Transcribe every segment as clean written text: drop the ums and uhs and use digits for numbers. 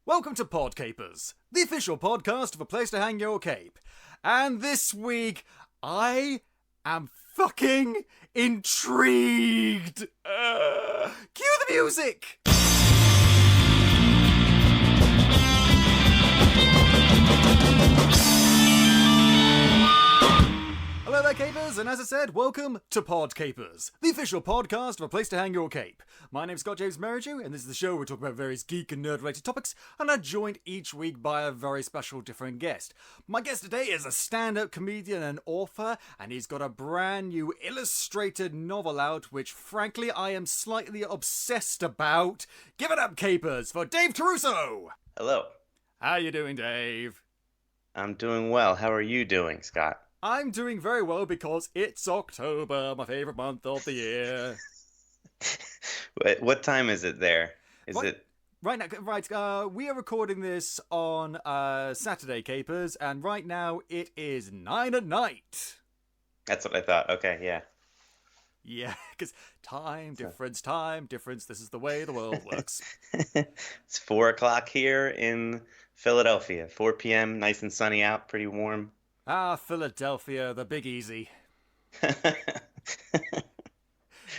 Welcome to Podcapers, the official podcast of a place to hang your cape. And this week, I am fucking intrigued. Cue the music! Hello there, capers, and as I said, welcome to Podcapers, the official podcast of a place to hang your cape. My name's Scott James Merridew, and this is the show where we talk about various geek and nerd-related topics, and I'm joined each week by a very special different guest. My guest today is a stand-up comedian and author, and he's got a brand new illustrated novel out, which frankly I am slightly obsessed about. Give it up, capers, for Dave Terruso! Hello. How you doing, Dave? I'm doing well. How are you doing, Scott? I'm doing very well because it's October, my favourite month of the year. What time is it there? Right now, we are recording this on Saturday, capers, and right now it is 9 at night. That's what I thought. Okay, yeah. Yeah, because time difference, this is the way the world works. It's 4 o'clock here in Philadelphia. 4 p.m., nice and sunny out, pretty warm. Ah, Philadelphia, the Big Easy.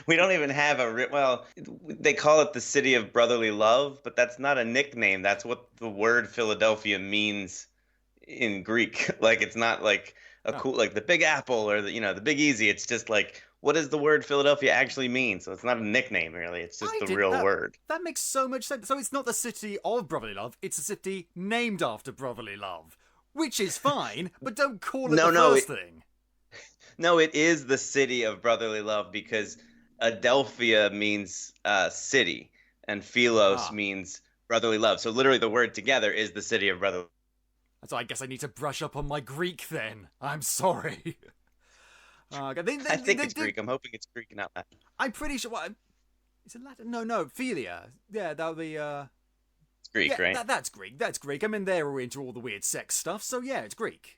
We don't even have they call it the city of brotherly love, but that's not a nickname. That's what the word Philadelphia means in Greek. Like, it's not like cool, like the Big Apple or the Big Easy. It's just like, what does the word Philadelphia actually mean? So it's not a nickname, really. It's just the real word. That makes so much sense. So it's not the city of brotherly love. It's a city named after brotherly love. Which is fine, but don't call it first thing. No, it is the city of brotherly love because Adelphia means city, and Philos means brotherly love. So literally the word together is the city of brotherly love. So I guess I need to brush up on my Greek then. I'm sorry. I think it's Greek. I'm hoping it's Greek, not Latin. I'm pretty sure. Is it Latin? No, philia. Yeah, that would be... Greek, right? That's Greek. That's Greek. I mean, they're into all the weird sex stuff, so yeah, it's Greek.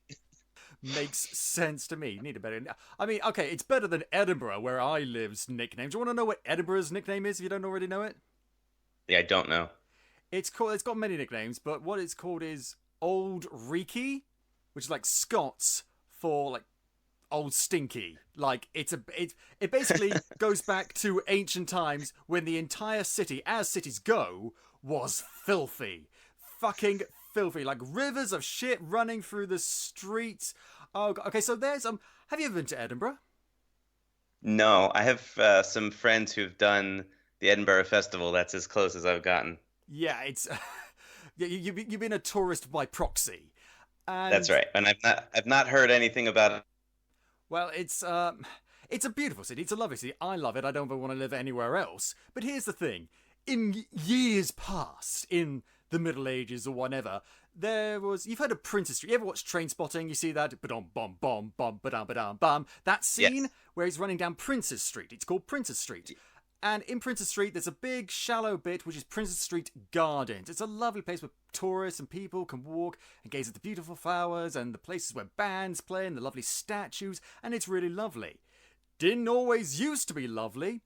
Makes sense to me. Need a better... I mean, okay, it's better than Edinburgh, where I live's nickname. Do you want to know what Edinburgh's nickname is if you don't already know it? Yeah, I don't know. It's got many nicknames, but what it's called is Old Reeky, which is like Scots for like Old Stinky. Like it basically goes back to ancient times when the entire city, as cities go, was filthy. Fucking filthy. Like rivers of shit running through the streets. Oh, okay, so there's have you ever been to Edinburgh? No, I have some friends who've done the Edinburgh Festival. That's as close as I've gotten. Yeah, it's you've been a tourist by proxy. And, that's right. And I've not heard anything about it. Well, it's a beautiful city. It's a lovely city. I love it. I don't ever want to live anywhere else. But here's the thing. In years past, in the Middle Ages or whatever, you've heard of Princess Street. You ever watch Trainspotting? You see that? Ba-dum, bum, bum, bum, ba-dum, ba-dum, bum. That scene where he's running down Princess Street. It's called Princess Street. And in Princess Street, there's a big, shallow bit, which is Princess Street Gardens. It's a lovely place where tourists and people can walk and gaze at the beautiful flowers and the places where bands play and the lovely statues, and it's really lovely. Didn't always used to be lovely.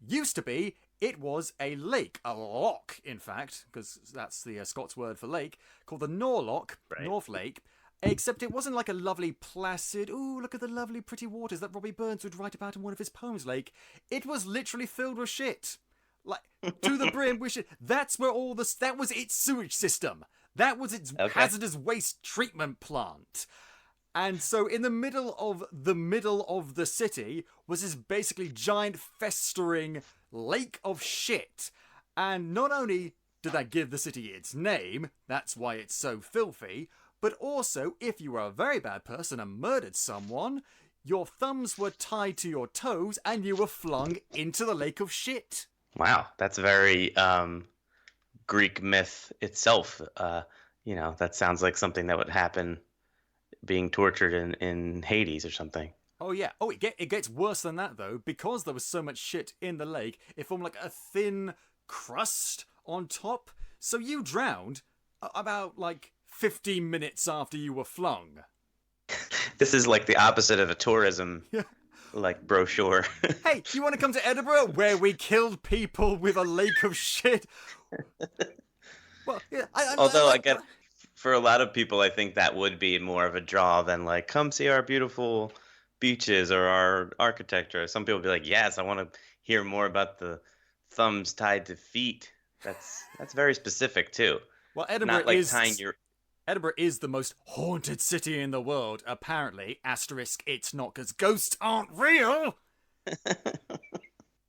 Used to be, it was a lake, a loch, in fact, because that's the Scots word for lake, called the Norloch, right. North Lake, except it wasn't like a lovely, placid, ooh, look at the lovely, pretty waters that Robbie Burns would write about in one of his poems lake. It was literally filled with shit. Like, to the brim with shit. That was its sewage system. That was its hazardous waste treatment plant. And so in the middle of the city was this basically giant festering lake of shit. And not only did that give the city its name, that's why it's so filthy, but also if you were a very bad person and murdered someone, your thumbs were tied to your toes and you were flung into the lake of shit. Wow, that's very Greek myth itself. That sounds like something that would happen being tortured in Hades or something. Oh, yeah. Oh, it gets worse than that, though. Because there was so much shit in the lake, it formed like a thin crust on top. So you drowned about, 15 minutes after you were flung. This is like the opposite of a tourism brochure. Hey, you want to come to Edinburgh where we killed people with a lake of shit? Well, yeah, Although I like. get, for a lot of people, I think that would be more of a draw than like, come see our beautiful beaches or our architecture. Some people would be like, yes, I want to hear more about the thumbs tied to feet. That's very specific too. Well, Not like tying your. Edinburgh is the most haunted city in the world. Apparently, asterisk, it's not because ghosts aren't real.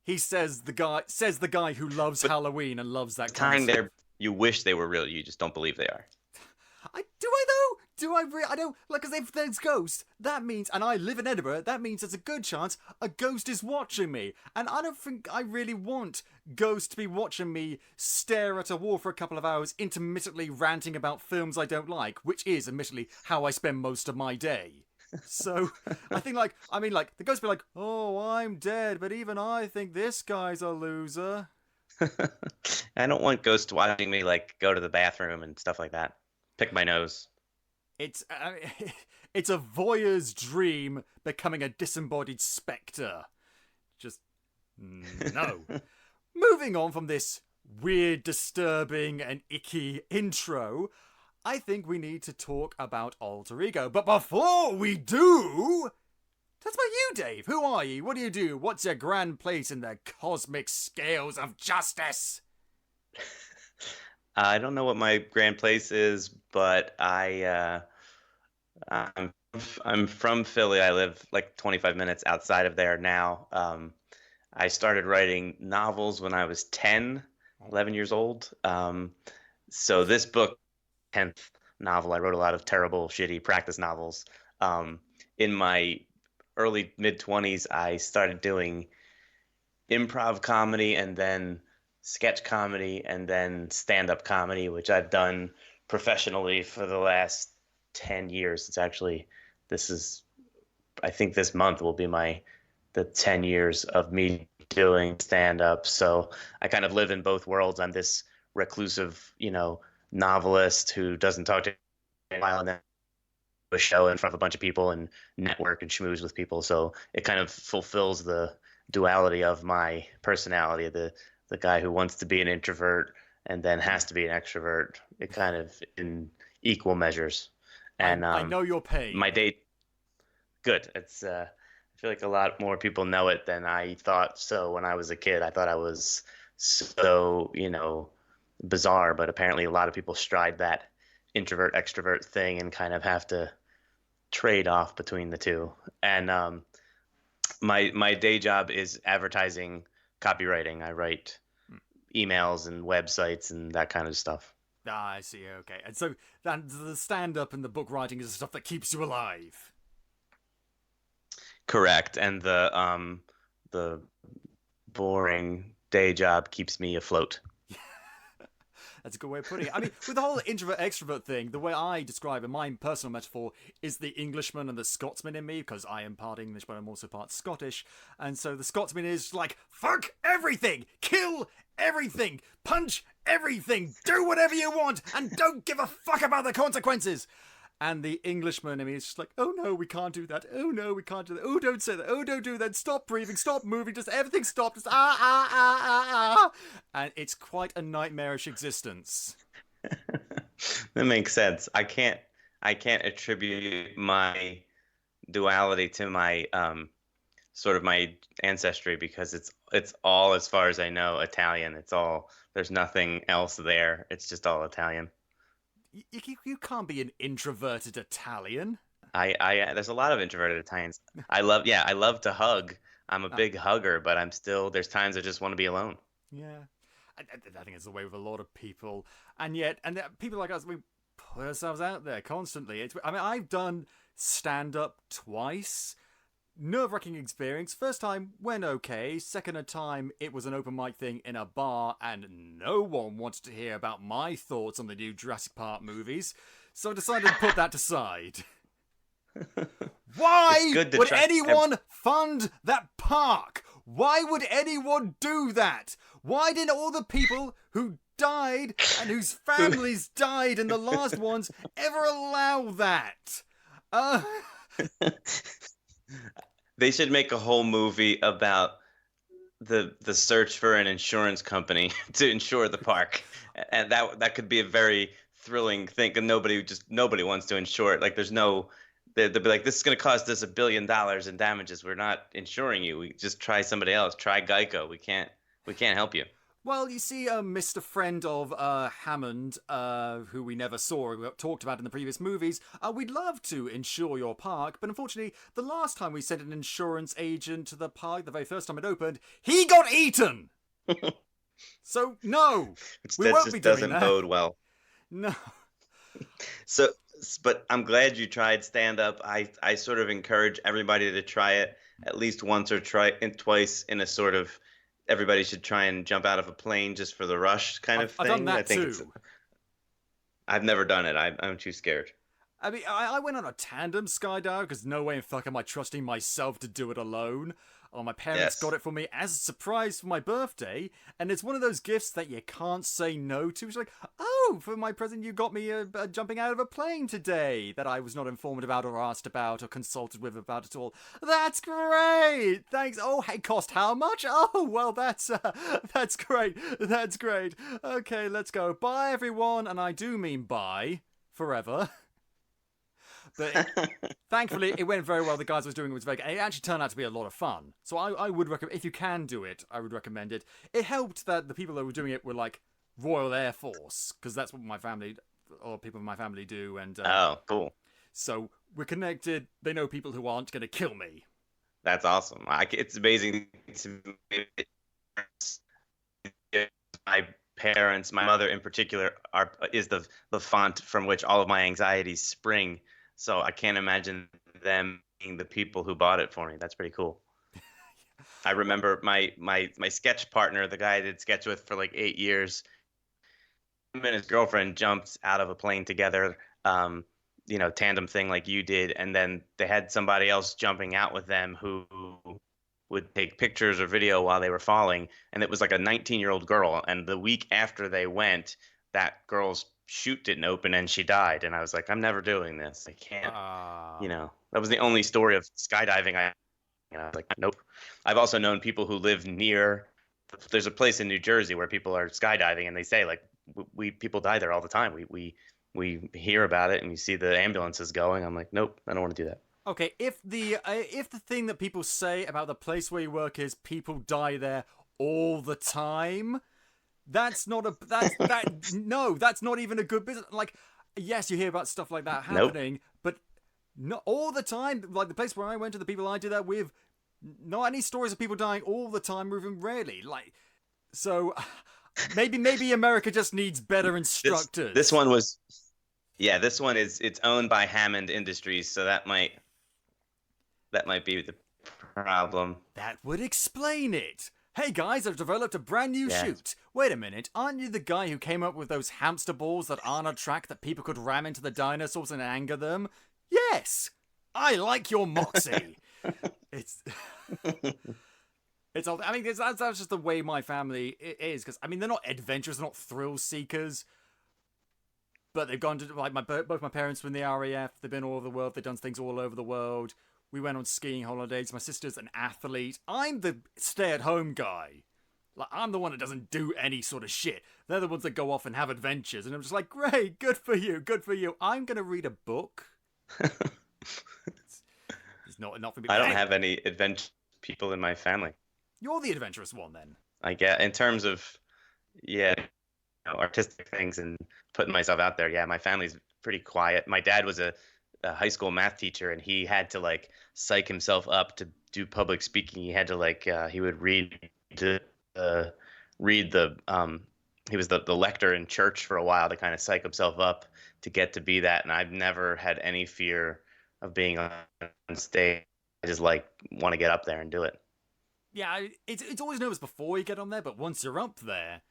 He says the guy who loves But Halloween and loves that kind tying of stuff. there, you wish they were real. You just don't believe they are. Do I though? I don't like, because if there's ghosts, that means, and I live in Edinburgh, that means there's a good chance a ghost is watching me, and I don't think I really want ghosts to be watching me stare at a wall for a couple of hours, intermittently ranting about films I don't like, which is admittedly how I spend most of my day. So I think the ghost be like, oh, I'm dead, but even I think this guy's a loser. I don't want ghosts watching me like go to the bathroom and stuff like that. Pick my nose. It's it's a voyeur's dream becoming a disembodied spectre. Just no. Moving on from this weird, disturbing, and icky intro, I think we need to talk about alter ego. But before we do, that's about you, Dave. Who are you? What do you do? What's your grand place in the cosmic scales of justice? I don't know what my grand place is, but I'm from Philly. I live like 25 minutes outside of there now. I started writing novels when I was 11 years old. So this book, 10th novel, I wrote a lot of terrible, shitty practice novels. In my early mid-20s, I started doing improv comedy and then sketch comedy and then stand-up comedy, which I've done professionally for the last 10 years. I think this month will be the 10 years of me doing stand-up. So I kind of live in both worlds. I'm this reclusive, novelist who doesn't talk to anyone, while and then do a show in front of a bunch of people and network and schmooze with people. So it kind of fulfills the duality of my personality, the guy who wants to be an introvert and then has to be an extrovert. It kind of in equal measures. And I know your pain. My date, good. It's I feel like a lot more people know it than I thought. So when I was a kid, I thought I was so bizarre, but apparently a lot of people stride that introvert extrovert thing and kind of have to trade off between the two. And my day job is advertising, copywriting. I write emails and websites and that kind of stuff. I see. Okay, and so the stand-up and the book writing is the stuff that keeps you alive. Correct, and the boring day job keeps me afloat. That's a good way of putting it. I mean, with the whole introvert-extrovert thing, the way I describe it, my personal metaphor is the Englishman and the Scotsman in me, because I am part English, but I'm also part Scottish. And so the Scotsman is like, fuck everything! Kill everything! Punch everything! Do whatever you want! And don't give a fuck about the consequences! And the Englishman in me is just like, oh no, we can't do that. Oh no, we can't do that. Oh, don't say that. Oh, don't do that. Stop breathing. Stop moving. Just everything stop. Just And it's quite a nightmarish existence. That makes sense. I can't attribute my duality to my sort of my ancestry, because it's all, as far as I know, Italian. There's nothing else there. It's just all Italian. You can't be an introverted Italian. There's a lot of introverted Italians. I love to hug. I'm a big hugger, but there's times I just want to be alone. Yeah. I think it's the way with a lot of people. And people like us, we put ourselves out there constantly. I've done stand-up twice. Nerve-wracking experience. First time went okay. Second time, it was an open mic thing in a bar, and no one wanted to hear about my thoughts on the new Jurassic Park movies. So I decided to put that aside. Why would anyone fund that park? Why would anyone do that? Why didn't all the people who died and whose families died in the last ones ever allow that? They should make a whole movie about the search for an insurance company to insure the park, and that could be a very thrilling thing. And nobody wants to insure it. Like there's no, they'll be like, this is going to cost us $1 billion in damages. We're not insuring you. We just try somebody else. Try Geico. We can't help you. Well, you see, Mr. Friend of Hammond, who we never saw, we talked about in the previous movies, we'd love to insure your park, but unfortunately, the last time we sent an insurance agent to the park, the very first time it opened, he got eaten! So, no! We That won't just be doing doesn't that. bode well. No. So, but I'm glad you tried stand up. I sort of encourage everybody to try it at least once or twice in a sort of everybody should try and jump out of a plane just for the rush kind of thing. I've done that I think too. I've never done it. I'm too scared. I mean, I went on a tandem skydive because no way in fuck am I trusting myself to do it alone. Oh, my parents got it for me as a surprise for my birthday, and it's one of those gifts that you can't say no to. It's like, oh, for my present you got me jumping out of a plane today that I was not informed about or asked about or consulted with about at all. That's great! Thanks. Oh, hey, cost how much? Oh, well, that's great. That's great. Okay, let's go. Bye, everyone, and I do mean bye. Forever. But thankfully, it went very well. The guys I was doing it was very good. It actually turned out to be a lot of fun. So I would recommend, if you can do it, I would recommend it. It helped that the people that were doing it were like Royal Air Force, because that's what my family, or people in my family do. And oh, cool. So we're connected. They know people who aren't going to kill me. That's awesome. It's amazing to me. My parents, my mother in particular, is the font from which all of my anxieties spring. So I can't imagine them being the people who bought it for me. That's pretty cool. I remember my sketch partner, the guy I did sketch with for like 8 years, him and his girlfriend jumped out of a plane together, tandem thing like you did. And then they had somebody else jumping out with them who would take pictures or video while they were falling. And it was like a 19-year-old girl. And the week after they went, that girl's chute didn't open and she died. And I was like, I'm never doing this. I can't. That was the only story of skydiving I was like, nope. I've also known people who live near, there's a place in New Jersey where people are skydiving and they say like, people die there all the time. We hear about it and you see the ambulances going. I'm like, nope, I don't want to do that. Okay, if the thing that people say about the place where you work is people die there all the time, that's not even a good business. Like, yes, you hear about stuff like that happening, but not all the time. Like the place where I went to, the people I did that with, not any stories of people dying all the time, or even rarely. Like, so maybe America just needs better instructors. This one it's owned by Hammond Industries, so that might be the problem. That would explain it. Hey guys, I've developed a brand new chute. Wait a minute, aren't you the guy who came up with those hamster balls that aren't a track that people could ram into the dinosaurs and anger them? Yes! I like your moxie! It's all, I mean, that's just the way my family is, because, I mean, they're not adventurous, they're not thrill seekers, but they've gone to, like, both my parents were in the RAF, they've been all over the world, they've done things all over the world. We went on skiing holidays. My sister's an athlete. I'm the stay-at-home guy. Like, I'm the one that doesn't do any sort of shit. They're the ones that go off and have adventures. And I'm just like, great, good for you, good for you. I'm going to read a book. It's not for me. I don't have any adventure people in my family. You're the adventurous one, then. I get, in terms of, artistic things and putting myself out there. Yeah, my family's pretty quiet. My dad was a high school math teacher, and he had to like psych himself up to do public speaking. He had to like he would read the he was the lector in church for a while to kind of psych himself up to get to be that. And I've never had any fear of being on stage. I just like want to get up there and do it. Yeah, it's always nervous before you get on there, but once you're up there,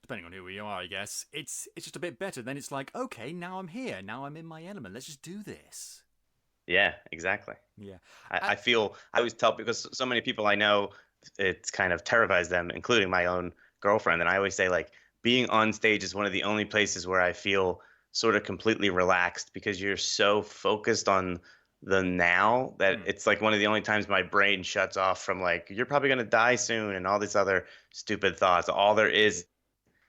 depending on who you are, I guess, it's just a bit better. Then it's like, okay, now I'm here. Now I'm in my element. Let's just do this. Yeah, exactly. Yeah. I feel, I always tell, because so many people I know, it's kind of terrifies them, including my own girlfriend. And I always say, like, being on stage is one of the only places where I feel sort of completely relaxed, because you're so focused on the now, that it's like one of the only times my brain shuts off from like, you're probably going to die soon and all these other stupid thoughts. All there is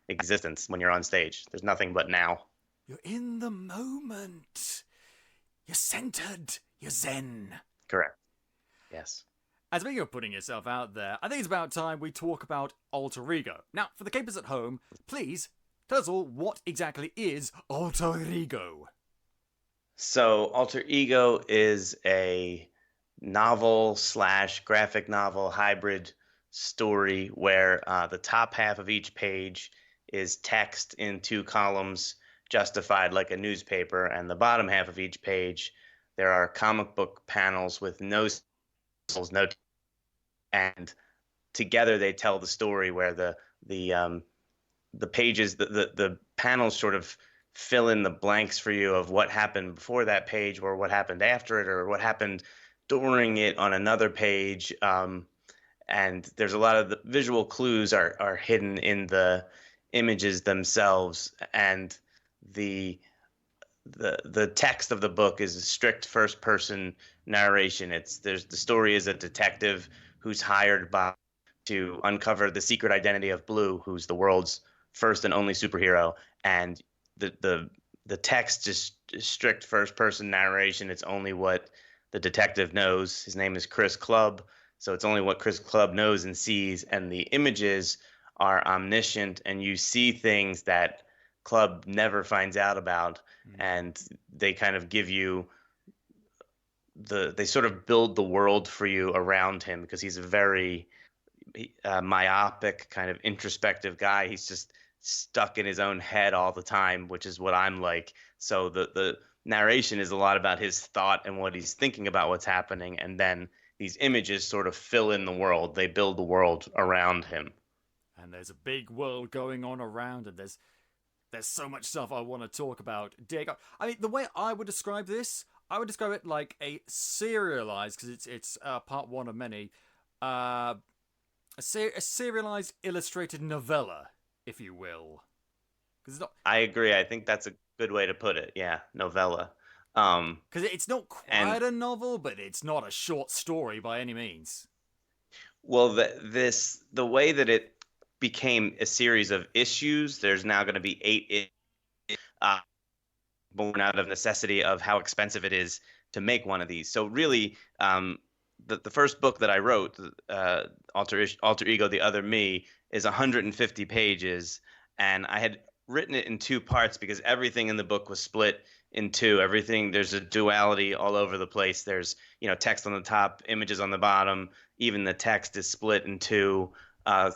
existence when you're on stage. There's nothing but now. You're in the moment. You're centered. You're zen. Correct. Yes. And speaking of putting yourself out there, I think it's about time we talk about alter ego. Now, for the capers at home, please tell us all what exactly is alter ego. So alter ego is a novel slash graphic novel hybrid story where the top half of each page is text in two columns justified like a newspaper, and the bottom half of each page there are comic book panels with no and together they tell the story where the pages the panels sort of fill in the blanks for you of what happened before that page or what happened after it or what happened during it on another page. And there's a lot of the visual clues are hidden in the images themselves, and the text of the book is a strict first person narration. The story is a detective who's hired to uncover the secret identity of Blue, who's the world's first and only superhero, and the text is strict first person narration. It's only what the detective knows. His name is Chris Clubb, so it's only what Chris Clubb knows and sees, and the images are omniscient, and you see things that Clubb never finds out about, and they kind of give you they sort of build the world for you around him, because he's a very myopic, kind of introspective guy. He's just stuck in his own head all the time, which is what I'm like. So the narration is a lot about his thought and what he's thinking about what's happening, and then these images sort of fill in the world. They build the world around him. And there's a big world going on around, and there's so much stuff I want to talk about. Diego, I mean, the way I would describe this, I would describe it like a serialized, because it's part one of many, a serialized illustrated novella, if you will. Because I agree. I think that's a good way to put it. Yeah, novella. Because it's not quite a novel, but it's not a short story by any means. Well, the way that it became a series of issues, there's now going to be 8 born out of necessity of how expensive it is to make one of these. So really, the first book that I wrote, Alter Ego, The Other Me, is 150 pages, and I had written it in 2 parts because everything in the book was split in 2. There's a duality all over the place. There's, text on the top, images on the bottom. Even the text is split in 2.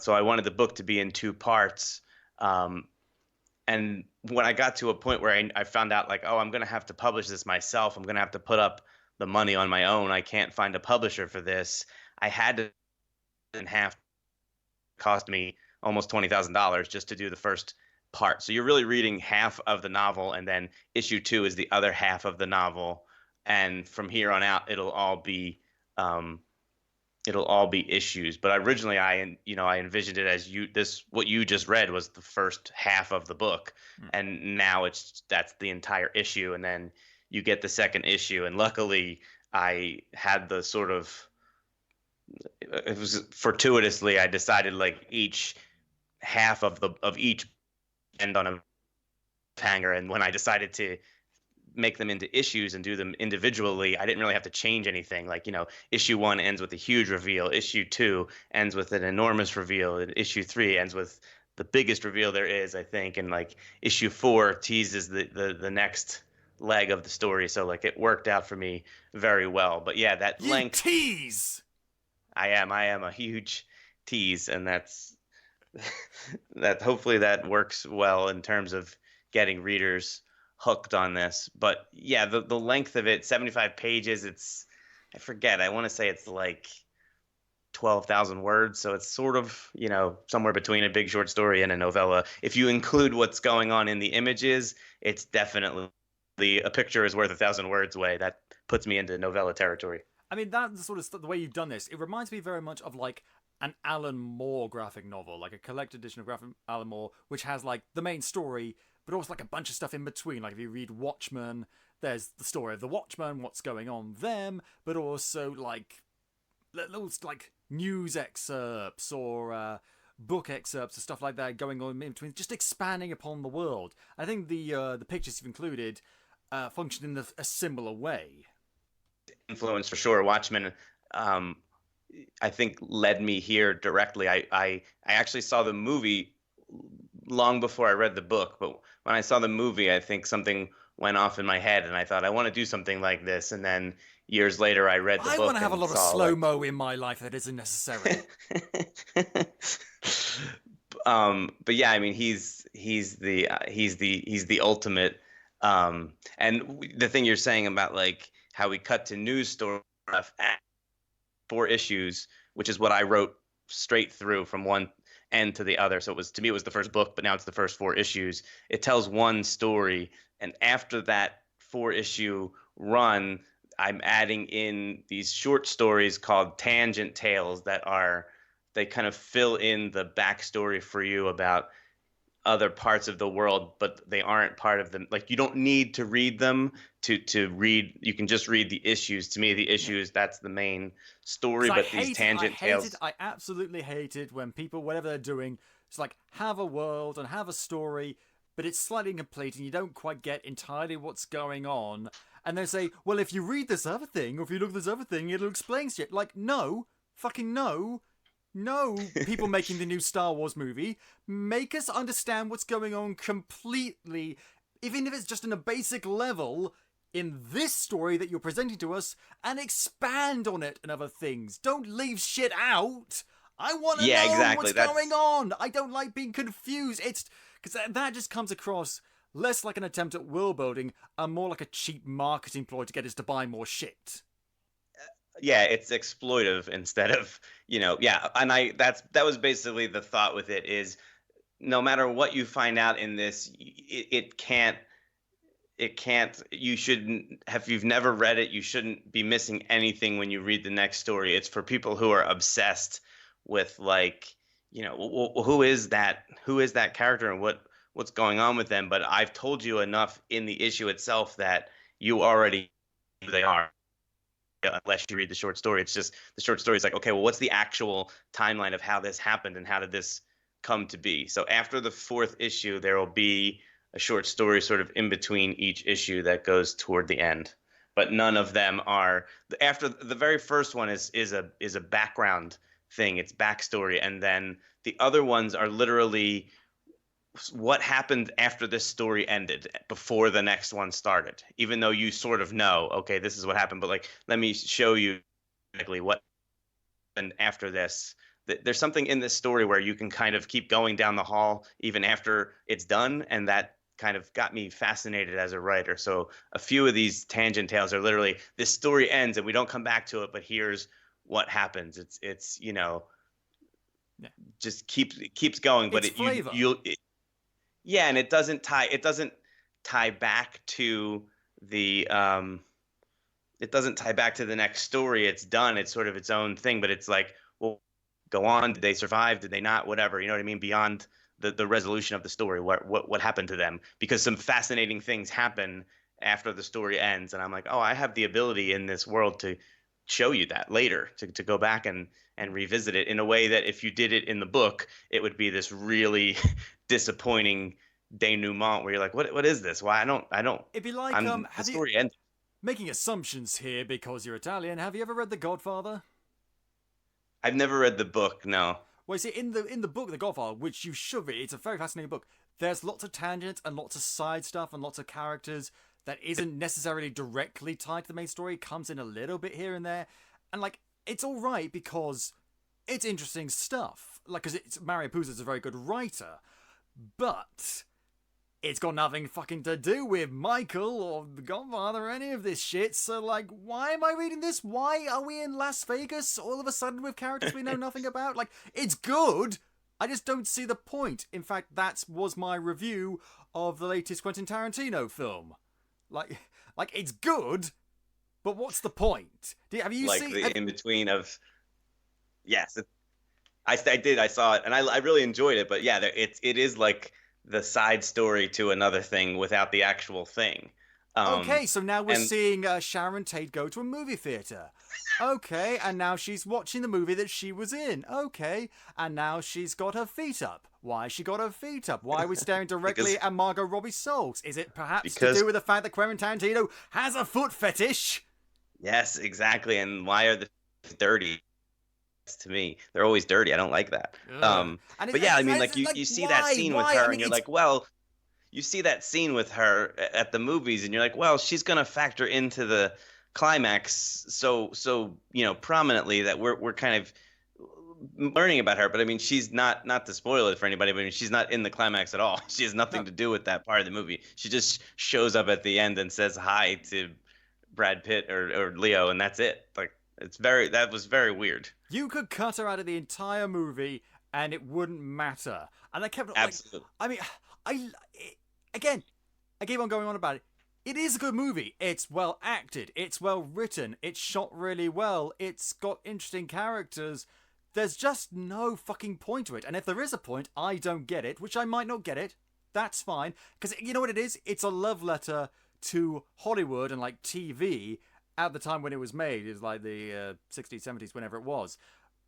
So I wanted the book to be in 2 parts. And when I got to a point where I found out, like, oh, I'm going to have to publish this myself, I'm going to have to put up the money on my own, I can't find a publisher for this, I had to cost me almost $20,000 just to do the first part. So you're really reading half of the novel, and then issue 2 is the other half of the novel. And from here on out, it'll all be issues. But originally I envisioned it as what you just read was the first half of the book. And now that's the entire issue. And then you get the second issue. And luckily I had it was fortuitously, I decided like each half of each end on a hanger. And when I decided to make them into issues and do them individually, I didn't really have to change anything. Like, issue 1 ends with a huge reveal, issue 2 ends with an enormous reveal, and issue 3 ends with the biggest reveal there is, I think, and like issue 4 teases the next leg of the story. So like it worked out for me very well. But yeah, that length tease. I am a huge tease, and that's that hopefully that works well in terms of getting readers hooked on this. But yeah, the length of it, 75 pages, I forget, I want to say it's like 12,000 words, so it's sort of, somewhere between a big short story and a novella. If you include what's going on in the images, it's definitely a picture is worth 1,000 words way. That puts me into novella territory. I mean, that's the sort of the way you've done this. It reminds me very much of like an Alan Moore graphic novel, like a collected edition of Alan Moore, which has like the main story, but also like a bunch of stuff in between. Like if you read Watchmen, there's the story of the Watchmen, what's going on them, but also like little like news excerpts or book excerpts and stuff like that going on in between, just expanding upon the world. I think the pictures you've included function in a similar way. Influence for sure. Watchmen, I think, led me here directly. I actually saw the movie long before I read the book, but when I saw the movie, I think something went off in my head, and I thought I want to do something like this. And then years later, I read the book. I want to have a lot of saw, slow-mo in my life that isn't necessary. But yeah, I mean, he's the ultimate. And the thing you're saying about like how we cut to news story stuff at 4 issues, which is what I wrote straight through from one end to the other. So it was, to me, it was the first book, but now it's the first 4 issues. It tells one story, and after that 4-issue run, I'm adding in these short stories called tangent tales they kind of fill in the backstory for you about other parts of the world, but they aren't part of them. Like, you don't need to read them to read. You can just read the issues. To me, the issues, that's the main story. But these tangent tales, I absolutely hated when people, whatever they're doing, it's like have a world and have a story, but it's slightly incomplete and you don't quite get entirely what's going on. And they say, well, if you read this other thing, or if you look at this other thing, it'll explain shit. Like, no, fucking no. No, people making the new Star Wars movie, make us understand what's going on completely, even if it's just in a basic level, in this story that you're presenting to us, and expand on it and other things. Don't leave shit out. I want to know what's going on. I don't like being confused. It's because that just comes across less like an attempt at world building and more like a cheap marketing ploy to get us to buy more shit. Yeah, it's exploitive instead of, yeah. And that was basically the thought with it, is no matter what you find out in this, it can't, you shouldn't have, if you've never read it, you shouldn't be missing anything when you read the next story. It's for people who are obsessed with, like, who is that character and what's going on with them. But I've told you enough in the issue itself that you already know who they are. Unless you read the short story, it's just the short story is like, okay, well, what's the actual timeline of how this happened and how did this come to be? So after the 4th issue, there will be a short story sort of in between each issue that goes toward the end, but none of them are. After the very first one is a background thing, it's backstory, and then the other ones are literally what happened after this story ended before the next one started, even though you sort of know, okay, this is what happened, but like, let me show you exactly what happened after this. There's something in this story where you can kind of keep going down the hall even after it's done, and that kind of got me fascinated as a writer. So a few of these tangent tales are literally, this story ends and we don't come back to it, but here's what happens. It's just keeps going, but yeah, and it doesn't tie back to the next story. It's done. It's sort of its own thing, but it's like, well, go on. Did they survive? Did they not? Whatever. You know what I mean? Beyond the resolution of the story, what happened to them? Because some fascinating things happen after the story ends, and I'm like, oh, I have the ability in this world to show you that later, to go back and revisit it in a way that if you did it in the book, it would be this really disappointing denouement where you're like, what is this? Why I don't. It'd be like the story ended. Making assumptions here because you're Italian. Have you ever read The Godfather? I've never read the book. No. Well, you see, in the book The Godfather, which you should read, it's a very fascinating book. There's lots of tangents and lots of side stuff and lots of characters that isn't necessarily directly tied to the main story. It comes in a little bit here and there, and like, it's all right because it's interesting stuff. Like, because Mario Puzo's a very good writer, but it's got nothing fucking to do with Michael or The Godfather or any of this shit. So, like, why am I reading this? Why are we in Las Vegas all of a sudden with characters we know nothing about? Like, it's good. I just don't see the point. In fact, that was my review of the latest Quentin Tarantino film. Like it's good, but what's the point? Have you seen the in between of? Yes, I did. I saw it, and I really enjoyed it. But yeah, it is like the side story to another thing without the actual thing. Um, Okay, so now we're and seeing Sharon Tate go to a movie theater. Okay, and now she's watching the movie that she was in. Okay, and now she's got her feet up. Why has she got her feet up? Why are we staring directly at Margot Robbie's soul? Is it perhaps to because do with the fact that Quentin Tarantino has a foot fetish? yes, exactly. And why are the dirty? To me, they're always dirty. I don't like that. Ugh. And But yeah, I mean, like it's you see that scene with Why? her, I and mean, you're it's like, well, you see that scene with her at the movies, and you're like, well, she's gonna factor into the climax so prominently that we're kind of learning about her. But I mean, she's not to spoil it for anybody, but I mean, she's not in the climax at all. She has nothing no. to do with that part of the movie. She just shows up at the end and says hi to Brad Pitt or Leo, and that's it. Like that was very weird. You could cut her out of the entire movie and it wouldn't matter. And I kept like, Absolutely. I mean, again, I keep on going on about it. It is a good movie. It's well acted. It's well written. It's shot really well. It's got interesting characters. There's just no fucking point to it. And if there is a point, I don't get it, which I might not get it. That's fine. Because you know what it is? It's a love letter to Hollywood and like TV at the time when it was made. It was like the 60s, 70s, whenever it was.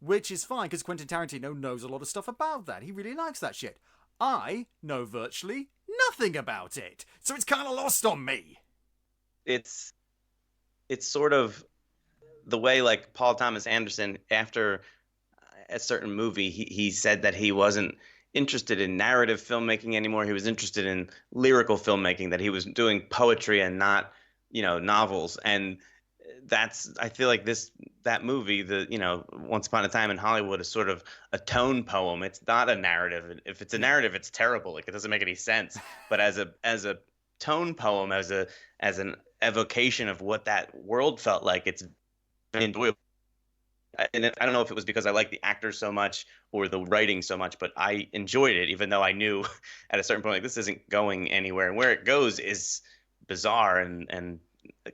Which is fine because Quentin Tarantino knows a lot of stuff about that. He really likes that shit. I know virtually nothing about it. So it's kind of lost on me. It's sort of the way like Paul Thomas Anderson, after a certain movie, he said that he wasn't interested in narrative filmmaking anymore. He was interested in lyrical filmmaking, that he was doing poetry and not, novels. And I feel like that movie, the Once Upon a Time in Hollywood, is sort of a tone poem. It's not a narrative. If it's a narrative, it's terrible. Like it doesn't make any sense. But as a tone poem, as an evocation of what that world felt like, it's enjoyable. And I don't know if it was because I liked the actors so much or the writing so much, but I enjoyed it, even though I knew at a certain point, like, this isn't going anywhere. And where it goes is bizarre and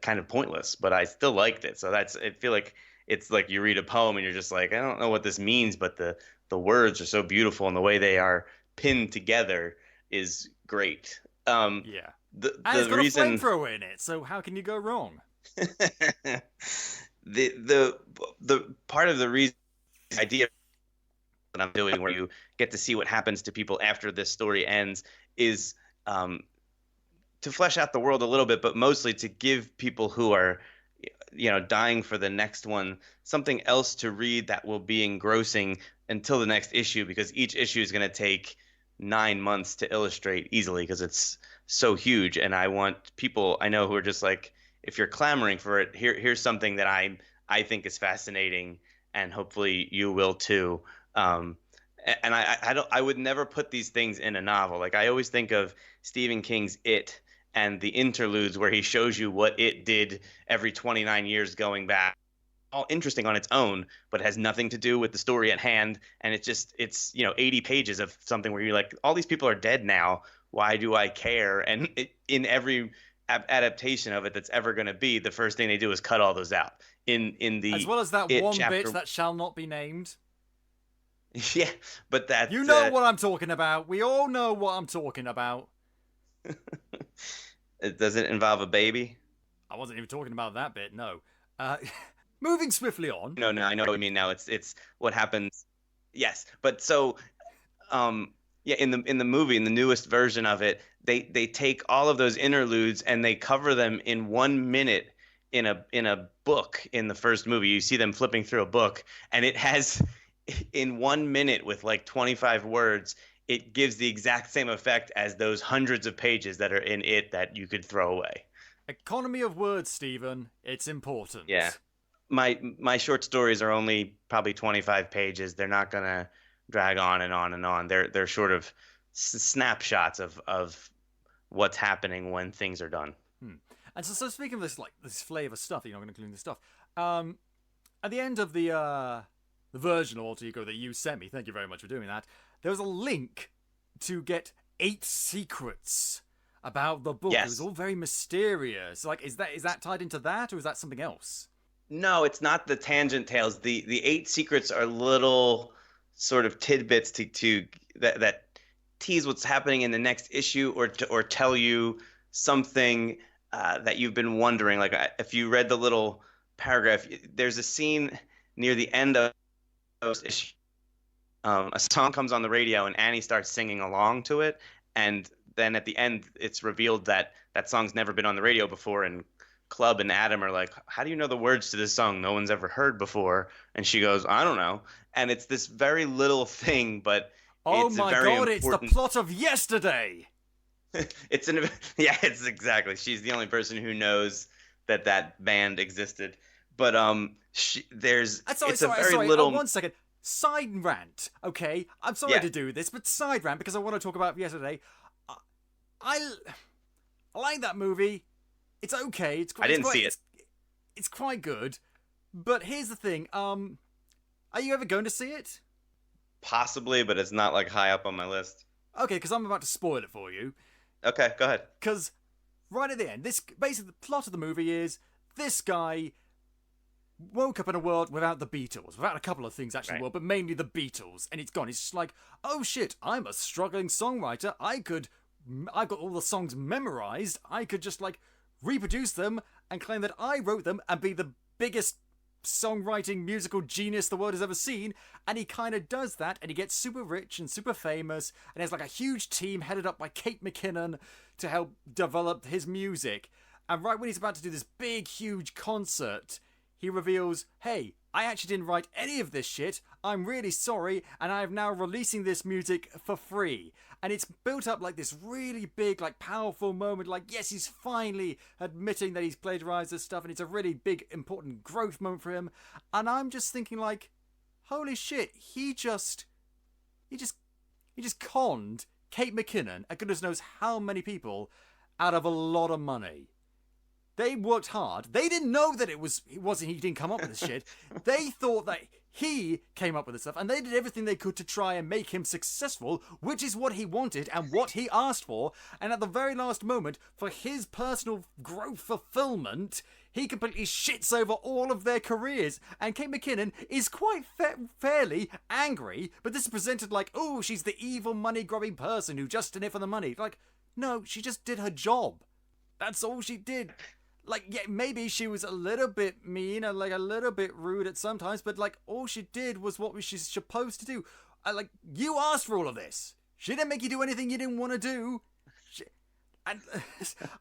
kind of pointless, but I still liked it. So I feel like it's like you read a poem and you're just like, I don't know what this means, but the words are so beautiful and the way they are pinned together is great. Yeah. And it's got reason... a flamethrower in it, so how can you go wrong? the part of the reason idea that I'm doing, where you get to see what happens to people after this story ends, is to flesh out the world a little bit, but mostly to give people who are dying for the next one something else to read that will be engrossing until the next issue, because each issue is going to take 9 months to illustrate easily because it's so huge. And I want people I know who are just like, if you're clamoring for it, here's something that I think is fascinating, and hopefully you will too. And I would never put these things in a novel. Like I always think of Stephen King's It and the interludes where he shows you what it did every 29 years going back. All interesting on its own, but it has nothing to do with the story at hand. And it's 80 pages of something where you're like, all these people are dead now. Why do I care? And in every adaptation of it that's ever going to be, the first thing they do is cut all those out. In the as well as that It one chapter... bit that shall not be named. Yeah, but that you know what I'm talking about. We all know what I'm talking about. Does it involve a baby? I wasn't even talking about that bit. No. Moving swiftly on. No, I know what you mean now. It's what happens. Yes, but so, yeah, in the movie, in the newest version of it, they take all of those interludes and they cover them in 1 minute in a book. In the first movie, you see them flipping through a book, and it has, in 1 minute with like 25 words, it gives the exact same effect as those hundreds of pages that are in it that you could throw away. Economy of words, Stephen. It's important. Yeah. My short stories are only probably 25 pages. They're not going to drag on and on and on. They're sort of snapshots of what's happening when things are done. And so speaking of this flavor stuff, you're not going to include this stuff. At the end of the version of Alter Ego that you sent me, thank you very much for doing that, there was a link to get 8 secrets about the book. Yes. It was all very mysterious. Like, is that tied into that, or is that something else? No, it's not the tangent tales. The 8 secrets are little sort of tidbits that tease what's happening in the next issue, or tell you something that you've been wondering? Like, if you read the little paragraph, there's a scene near the end of a song comes on the radio and Annie starts singing along to it, and then at the end it's revealed that that song's never been on the radio before, and Club and Adam are like, how do you know the words to this song no one's ever heard before? And she goes, I don't know. And it's this very little thing, but Oh it's my a very god, important... it's the plot of Yesterday! Yeah, it's exactly. She's the only person who knows that that band existed. But Sorry, little... 1 second. Side rant, okay? I'm sorry Yeah. to do this, but side rant because I want to talk about Yesterday. I like that movie. It's okay. I didn't see it. It's quite good. But here's the thing. Are you ever going to see it? Possibly, but it's not like high up on my list. Okay, because I'm about to spoil it for you. Okay, go ahead. Because right at the end, basically the plot of the movie is this guy woke up in a world without the Beatles, without a couple of things actually, Right. well, but mainly the Beatles, and it's gone. It's just like, oh shit, I'm a struggling songwriter. I've got all the songs memorized. I could just like reproduce them and claim that I wrote them and be the biggest songwriting musical genius the world has ever seen. And he kind of does that, and he gets super rich and super famous, and has like a huge team headed up by Kate McKinnon to help develop his music. And right when he's about to do this big, huge concert, he reveals, hey, I actually didn't write any of this shit. I'm really sorry, and I am now releasing this music for free. And it's built up like this really big, like powerful moment. Like, yes, he's finally admitting that he's plagiarized this stuff, and it's a really big, important growth moment for him. And I'm just thinking, like, holy shit, he just conned Kate McKinnon, and goodness knows how many people, out of a lot of money. They worked hard. They didn't know that he didn't come up with this shit. They thought that he came up with this stuff, and they did everything they could to try and make him successful, which is what he wanted and what he asked for. And at the very last moment, for his personal growth fulfillment, he completely shits over all of their careers. And Kate McKinnon is quite fairly angry, but this is presented like, oh, she's the evil money-grubbing person who just in it for the money. Like, no, she just did her job. That's all she did. Like, yeah, maybe she was a little bit mean and, like, a little bit rude at sometimes, but, like, all she did was what she's supposed to do. Like, you asked for all of this. She didn't make you do anything you didn't want to do. And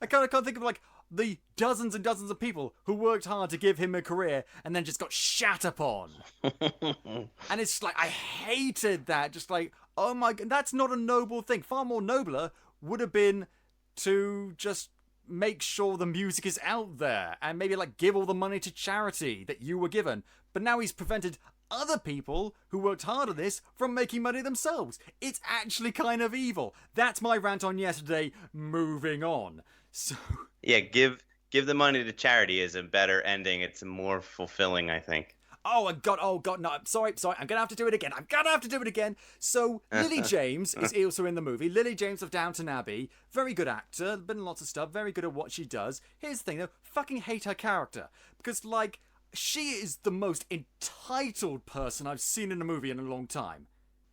I kind of can't think of, like, the dozens and dozens of people who worked hard to give him a career and then just got shat upon. And it's like, I hated that. Just like, oh my God, that's not a noble thing. Far more nobler would have been to just make sure the music is out there and maybe like give all the money to charity that you were given. But now he's prevented other people who worked hard on this from making money themselves. It's actually kind of evil. That's my rant on Yesterday. Moving on. So yeah, give the money to charity is a better ending. It's more fulfilling, I think. Oh God, no, I'm sorry, I'm gonna have to do it again. So, Lily James is also in the movie. Lily James of Downton Abbey, very good actor, been in lots of stuff, very good at what she does. Here's the thing though, fucking hate her character. Because, like, she is the most entitled person I've seen in a movie in a long time.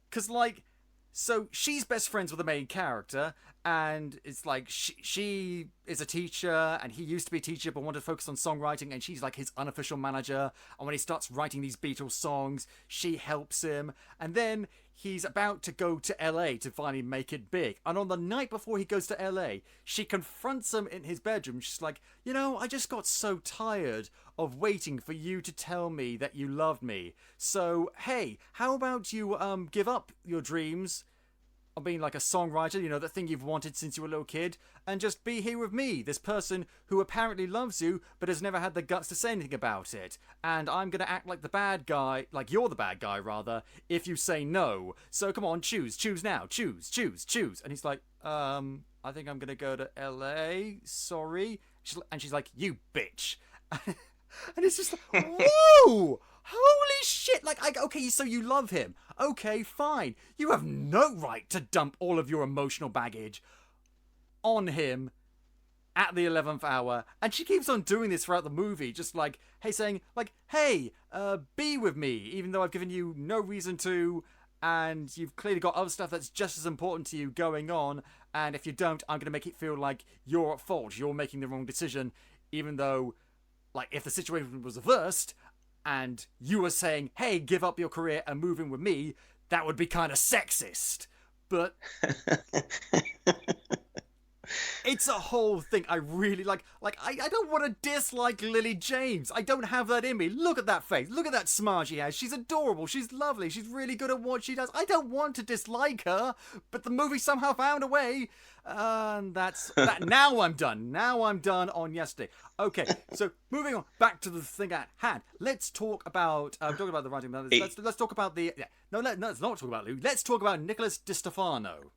Because, like, so she's best friends with the main character, and it's like she is a teacher, and he used to be a teacher but wanted to focus on songwriting, and she's like his unofficial manager. And when he starts writing these Beatles songs, she helps him. And then he's about to go to LA to finally make it big. And on the night before he goes to LA, she confronts him in his bedroom. She's like, you know, I just got so tired of waiting for you to tell me that you loved me. So, hey, how about you give up your dreams of being like a songwriter, you know, the thing you've wanted since you were a little kid, and just be here with me, this person who apparently loves you but has never had the guts to say anything about it. And I'm gonna act like the bad guy, like you're the bad guy rather, if you say no. So come on, choose now, choose. And he's like, I think I'm gonna go to LA, sorry. And she's like, you bitch. And it's just like, whoa! Holy shit! Like, okay, so you love him. Okay, fine. You have no right to dump all of your emotional baggage on him at the 11th hour. And she keeps on doing this throughout the movie, just like, saying, hey, be with me, even though I've given you no reason to, and you've clearly got other stuff that's just as important to you going on, and if you don't, I'm going to make it feel like you're at fault. You're making the wrong decision, even though, like, if the situation was reversed and you were saying, hey, give up your career and move in with me, that would be kind of sexist. But it's a whole thing. I really like I don't want to dislike Lily James. I don't have that in me. Look at that face. Look at that smile she has. She's adorable. She's lovely. She's really good at what she does. I don't want to dislike her, but the movie somehow found a way. And that's that. Now I'm done. Now I'm done on yesterday. Okay, so moving on back to the thing at hand. Let's talk about. I'm talking about the writing. Let's talk about the. Yeah, let's not talk about Lou. Let's talk about Nicholas DiStefano.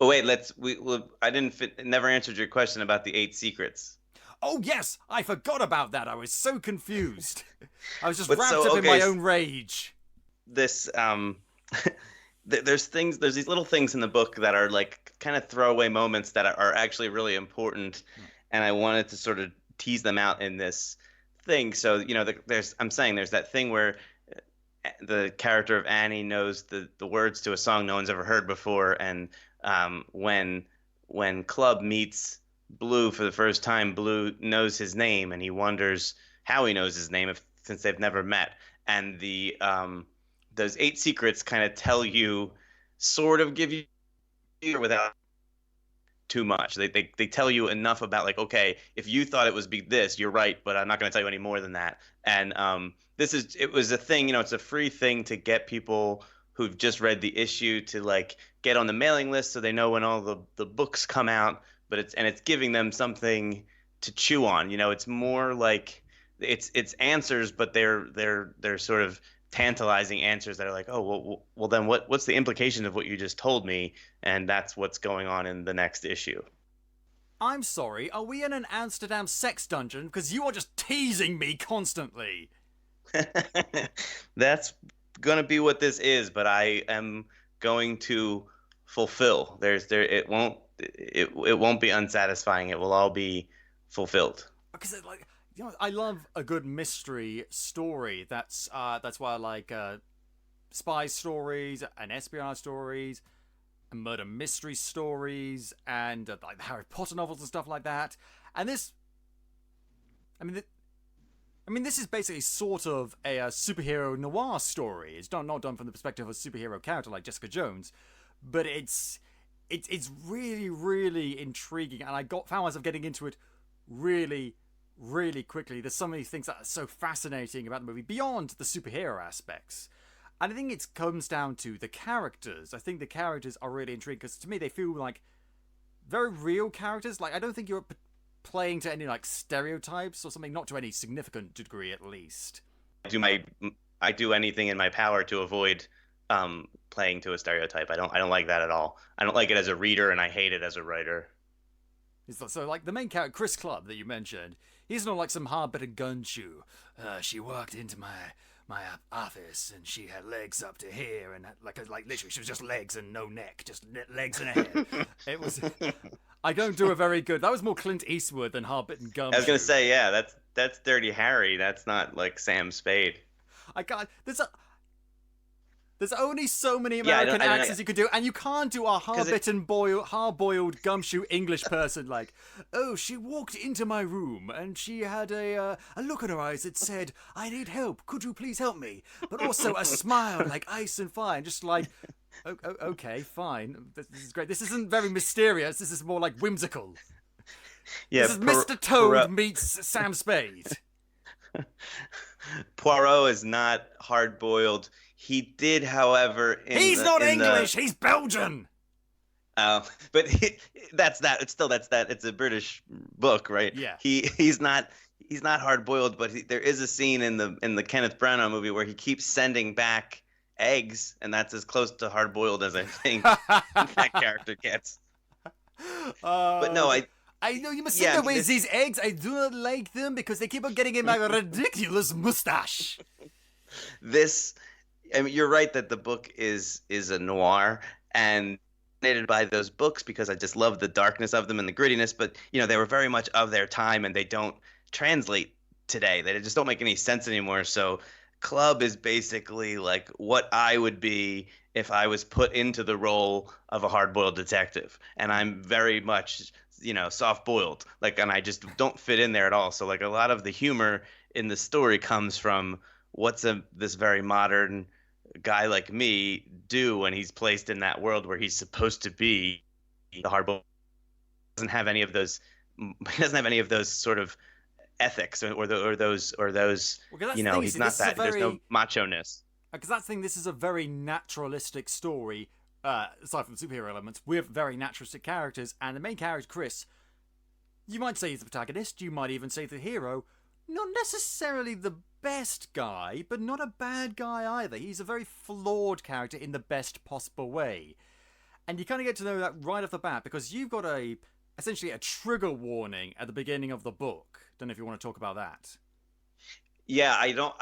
Oh wait, I never answered your question about the 8 secrets. Oh yes, I forgot about that. I was so confused. I was just wrapped up in my own rage. This there's these little things in the book that are like kind of throwaway moments that are actually really important, and I wanted to sort of tease them out in this thing. So there's that thing where the character of Annie knows the words to a song no one's ever heard before, and when Club meets Blue for the first time, Blue knows his name, and he wonders how he knows his name since they've never met. And those 8 secrets kind of tell you, sort of give you without too much. They tell you enough about, like, okay, if you thought it was this, you're right, but I'm not going to tell you any more than that. And it was a thing, it's a free thing to get people who've just read the issue to like get on the mailing list so they know when all the books come out, but it's giving them something to chew on. It's more like it's answers, but they're sort of tantalizing answers that are like, oh, well then what's the implication of what you just told me? And that's what's going on in the next issue. I'm sorry, are we in an Amsterdam sex dungeon? Because you are just teasing me constantly. That's gonna be what this is, but I am going to fulfill. It won't be unsatisfying. It will all be fulfilled. Because I love a good mystery story. That's why I like spy stories and espionage stories and murder mystery stories and like the Harry Potter novels and stuff like that. And this, this is basically sort of a superhero noir story. It's not done from the perspective of a superhero character like Jessica Jones, but it's really, really intriguing, and I found myself getting into it really, really quickly. There's so many things that are so fascinating about the movie beyond the superhero aspects. And I think it comes down to the characters. I think the characters are really intriguing because to me they feel like very real characters. Like, I don't think you're playing to any like stereotypes or something, not to any significant degree at least. I do anything in my power to avoid playing to a stereotype. I don't like that at all. I don't like it as a reader, and I hate it as a writer. So like the main character, Chris Clubb, that you mentioned, he's not like some hard-bitten gumshoe. She walked into my office and she had legs up to here and like literally she was just legs and no neck, just legs and a head. It was. I don't do a very good. That was more Clint Eastwood than hard-bitten gumshoe. I was gonna say, yeah, that's Dirty Harry. That's not like Sam Spade. I can't. There's only so many American accents you could do, and you can't do a hard-boiled gumshoe English person like, oh, she walked into my room and she had a look in her eyes that said, I need help, could you please help me? But also a smile like ice and fire, and just like, okay, fine, this is great. This isn't very mysterious, this is more like whimsical. Yeah, this is Mr. Toad meets Sam Spade. Poirot is not hard-boiled. He did, however, he's not English. He's Belgian. But that's that. It's a British book, right? Yeah. He's not hard-boiled, but there is a scene in the Kenneth Branagh movie where he keeps sending back eggs, and that's as close to hard-boiled as I think that character gets. But no, I know you must send away these eggs. I do not like them because they keep on getting in my ridiculous mustache. You're right that the book is a noir and fascinated by those books because I just love the darkness of them and the grittiness. But they were very much of their time and they don't translate today. They just don't make any sense anymore. So Club is basically like what I would be if I was put into the role of a hard-boiled detective. And I'm very much, soft-boiled. Like, and I just don't fit in there at all. So like a lot of the humor in the story comes from this very modern guy like me do when he's placed in that world where he's supposed to be the hard-boiled. Doesn't have any of those he doesn't have any of those sort of ethics or those Well, 'cause that's the thing, you he's see, not this is a that there's no very macho-ness. because that's the thing. This is a very naturalistic story. Aside from superhero elements, with very naturalistic characters, and the main character, Chris, you might say he's the protagonist. You might even say the hero. Not necessarily the best guy, but not a bad guy either. He's a very flawed character in the best possible way. And you kind of get to know that right off the bat because you've got essentially a trigger warning at the beginning of the book. Don't know if you want to talk about that. Yeah, I don't.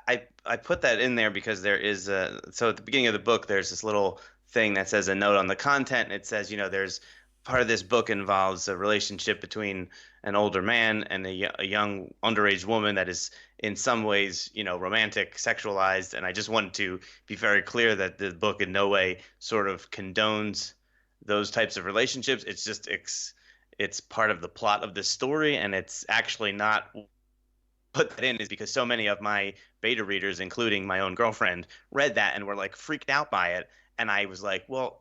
I put that in there because there is so at the beginning of the book there's this little thing that says a note on the content. And it says, there's part of this book involves a relationship between an older man and a young underage woman that is in some ways, romantic, sexualized. And I just wanted to be very clear that the book in no way sort of condones those types of relationships. It's just it's part of the plot of the story, and it's actually not put that in is because so many of my beta readers, including my own girlfriend, read that and were like freaked out by it. And I was like, well,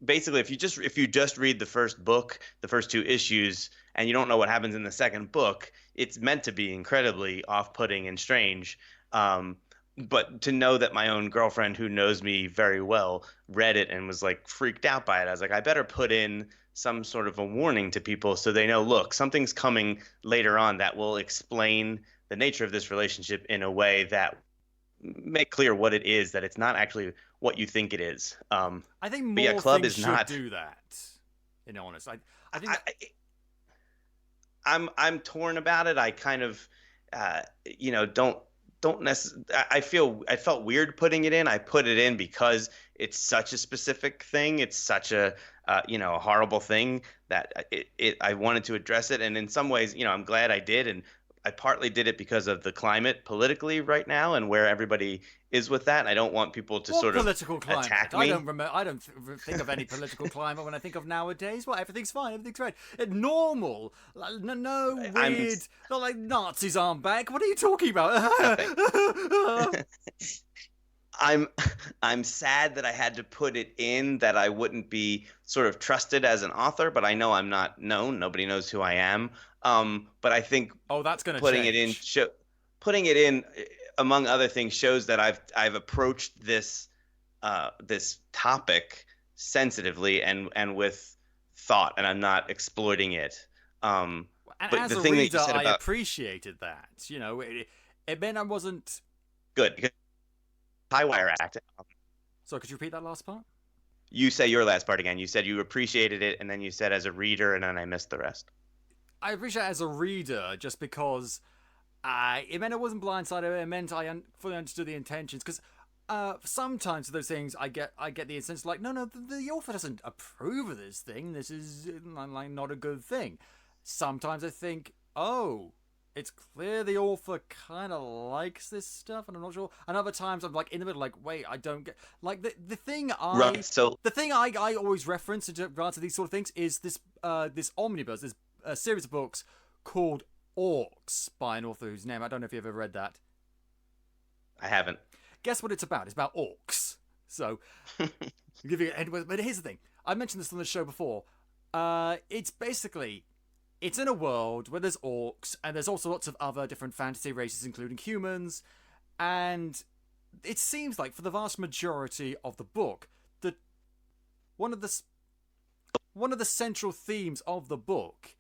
basically, if you just read the first book, the first two issues, and you don't know what happens in the second book, it's meant to be incredibly off-putting and strange. But to know that my own girlfriend, who knows me very well, read it and was like freaked out by it, I was like, I better put in some sort of a warning to people so they know, look, something's coming later on that will explain the nature of this relationship in a way that make clear what it is, that it's not actually what you think it is. I think more Club things is should not do that. In honest, I think I'm torn about it. I kind of don't necessarily. I felt weird putting it in. I put it in because it's such a specific thing. It's such a a horrible thing that I wanted to address it. And in some ways, I'm glad I did. And I partly did it because of the climate politically right now and where everybody is with that. And I don't want people to sort of political climate? attack me. I don't remember. I don't think of any political climate when I think of nowadays. Well, everything's fine. Everything's great. Normal. No weird. Not like Nazis aren't back. What are you talking about? I'm sad that I had to put it in that I wouldn't be sort of trusted as an author, but I know I'm not known. Nobody knows who I am. But I think that's going to putting it in, among other things, shows that I've approached this topic sensitively and with thought, and I'm not exploiting it. And but as the a thing reader, that you said I about, appreciated that. It meant I wasn't good because High Wire Act. So could you repeat that last part? You say your last part again. You said you appreciated it, and then you said as a reader, and then I missed the rest. I appreciate it as a reader just because it meant I wasn't blindsided. It meant I fully understood the intentions. Because sometimes those things I get the sense like, no, the author doesn't approve of this thing. This is like not a good thing. Sometimes I think, oh, it's clear the author kind of likes this stuff, and I'm not sure. And other times I'm like in the middle, like, wait, I don't get like the thing I always reference in regards to these sort of things is this omnibus, this series of books called Orcs by an author whose name I don't know if you've ever read that. I haven't. Guess what it's about? It's about orcs. So, give you anyway. But here's the thing: I mentioned this on the show before. It's in a world where there's orcs, and there's also lots of other different fantasy races, including humans. And it seems like for the vast majority of the book, that one of the central themes of the book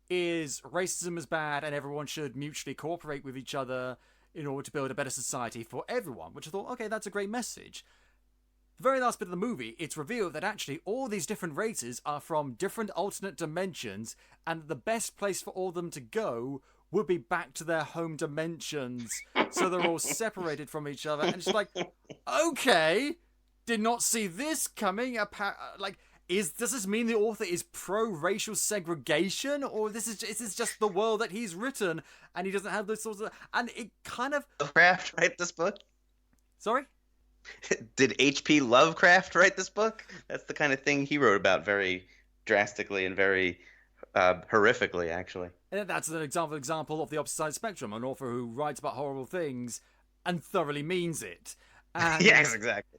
is racism is bad, and everyone should mutually cooperate with each other in order to build a better society for everyone. Which I thought, okay, that's a great message. The very last bit of the movie, it's revealed that actually all these different races are from different alternate dimensions, and the best place for all of them to go would be back to their home dimensions, so they're all separated from each other. And it's like, okay, did not see this coming. Like, does this mean the author is pro-racial segregation, or is this just the world that he's written and he doesn't have those sorts of, and it kind of Lovecraft write this book? Sorry? Did H.P. Lovecraft write this book? That's the kind of thing he wrote about very drastically and very horrifically, actually. And that's an example of the opposite side of the spectrum, an author who writes about horrible things and thoroughly means it. And yes, exactly.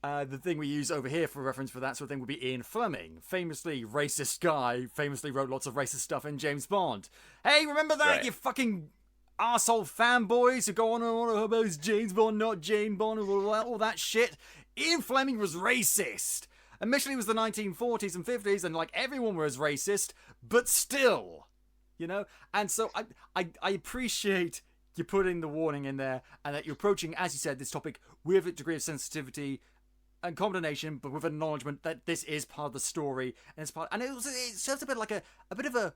The thing we use over here for reference for that sort of thing would be Ian Fleming, famously racist guy, famously wrote lots of racist stuff in James Bond. Hey, remember that, Right. you fucking arsehole fanboys who go on and on about it's James Bond, not Jane Bond, and all that shit? Ian Fleming was racist. Initially, it was the 1940s and 50s, and like everyone was racist, but still, you know? And so I appreciate you putting the warning in there, and that you're approaching, as you said, this topic with a degree of sensitivity and combination, but with acknowledgement that this is part of the story, and it's part, and it serves a bit like a bit of a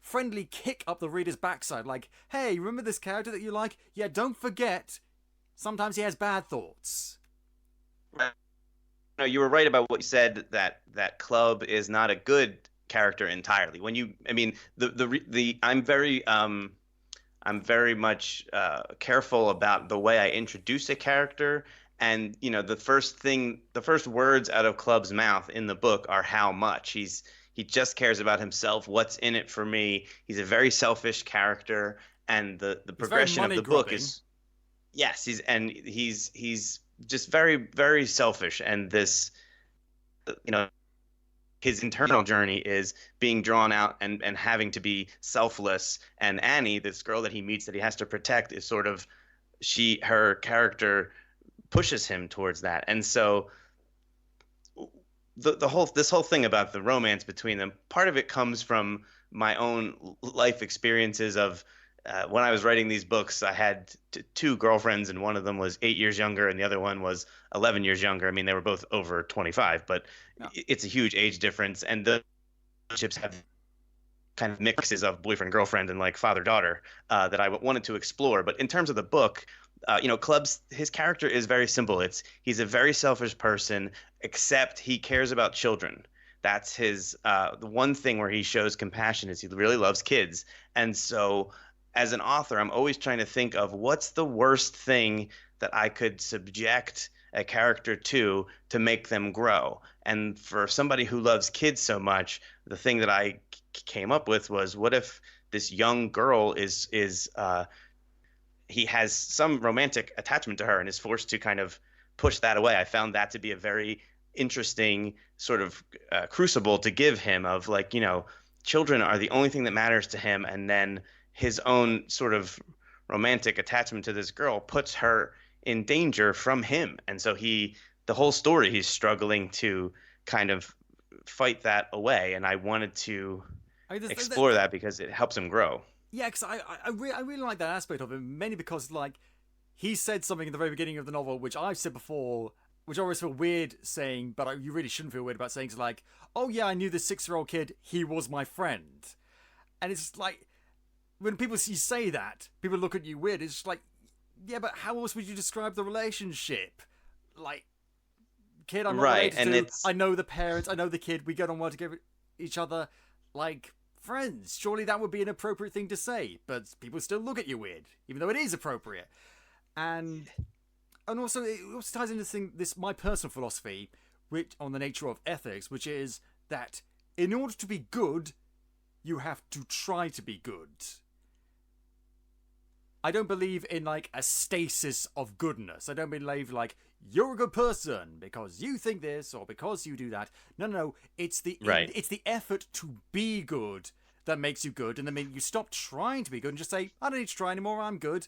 friendly kick up the reader's backside, like, hey, remember this character that you like? Yeah, don't forget, sometimes he has bad thoughts. Right. No, you were right about what you said, that Club is not a good character entirely. When you, I mean, I'm very much careful about the way I introduce a character. And, you know, the first words out of Club's mouth in the book are how much. He just cares about himself, what's in it for me. He's a very selfish character, and the progression of the book is, yes, he's just very, very selfish. And this, you know, his internal journey is being drawn out and having to be selfless. And Annie, this girl that he meets that he has to protect, is sort of, her character pushes him towards that. And so this whole thing about the romance between them, part of it comes from my own life experiences of when I was writing these books. I had two girlfriends, and one of them was 8 years younger and the other one was 11 years younger. I mean, they were both over 25, but it's a huge age difference, and the relationships have kind of mixes of boyfriend, girlfriend, and like father-daughter that I wanted to explore. But in terms of the book, you know, his character is very simple. He's a very selfish person, except he cares about children. That's his the one thing where he shows compassion is he really loves kids. And so as an author, I'm always trying to think of what's the worst thing that I could subject a character to make them grow. And for somebody who loves kids so much, the thing that I came up with was, what if this young girl is he has some romantic attachment to her and is forced to kind of push that away. I found that to be a very interesting sort of crucible to give him, of like, you know, children are the only thing that matters to him, and then his own sort of romantic attachment to this girl puts her in danger from him. And so the whole story, he's struggling to kind of fight that away, and I wanted to explore that because it helps him grow. Yeah, because I really like that aspect of it, mainly because, like, he said something at the very beginning of the novel, which I've said before, which I always feel weird saying, but you really shouldn't feel weird about saying, like, oh yeah, I knew this 6-year-old kid, he was my friend. And it's like, when people say that, people look at you weird. It's just like, yeah, but how else would you describe the relationship? Like, kid, I'm not related to, I know the parents, I know the kid, we get on well together, each other, like friends. Surely that would be an appropriate thing to say, but people still look at you weird, even though it is appropriate. And also, it also ties into this my personal philosophy, which on the nature of ethics, which is that in order to be good, you have to try to be good. I don't believe in like a stasis of goodness. I don't believe like you're a good person because you think this or because you do that. No. It's the effort to be good that makes you good. And the minute you stop trying to be good and just say, I don't need to try anymore, I'm good,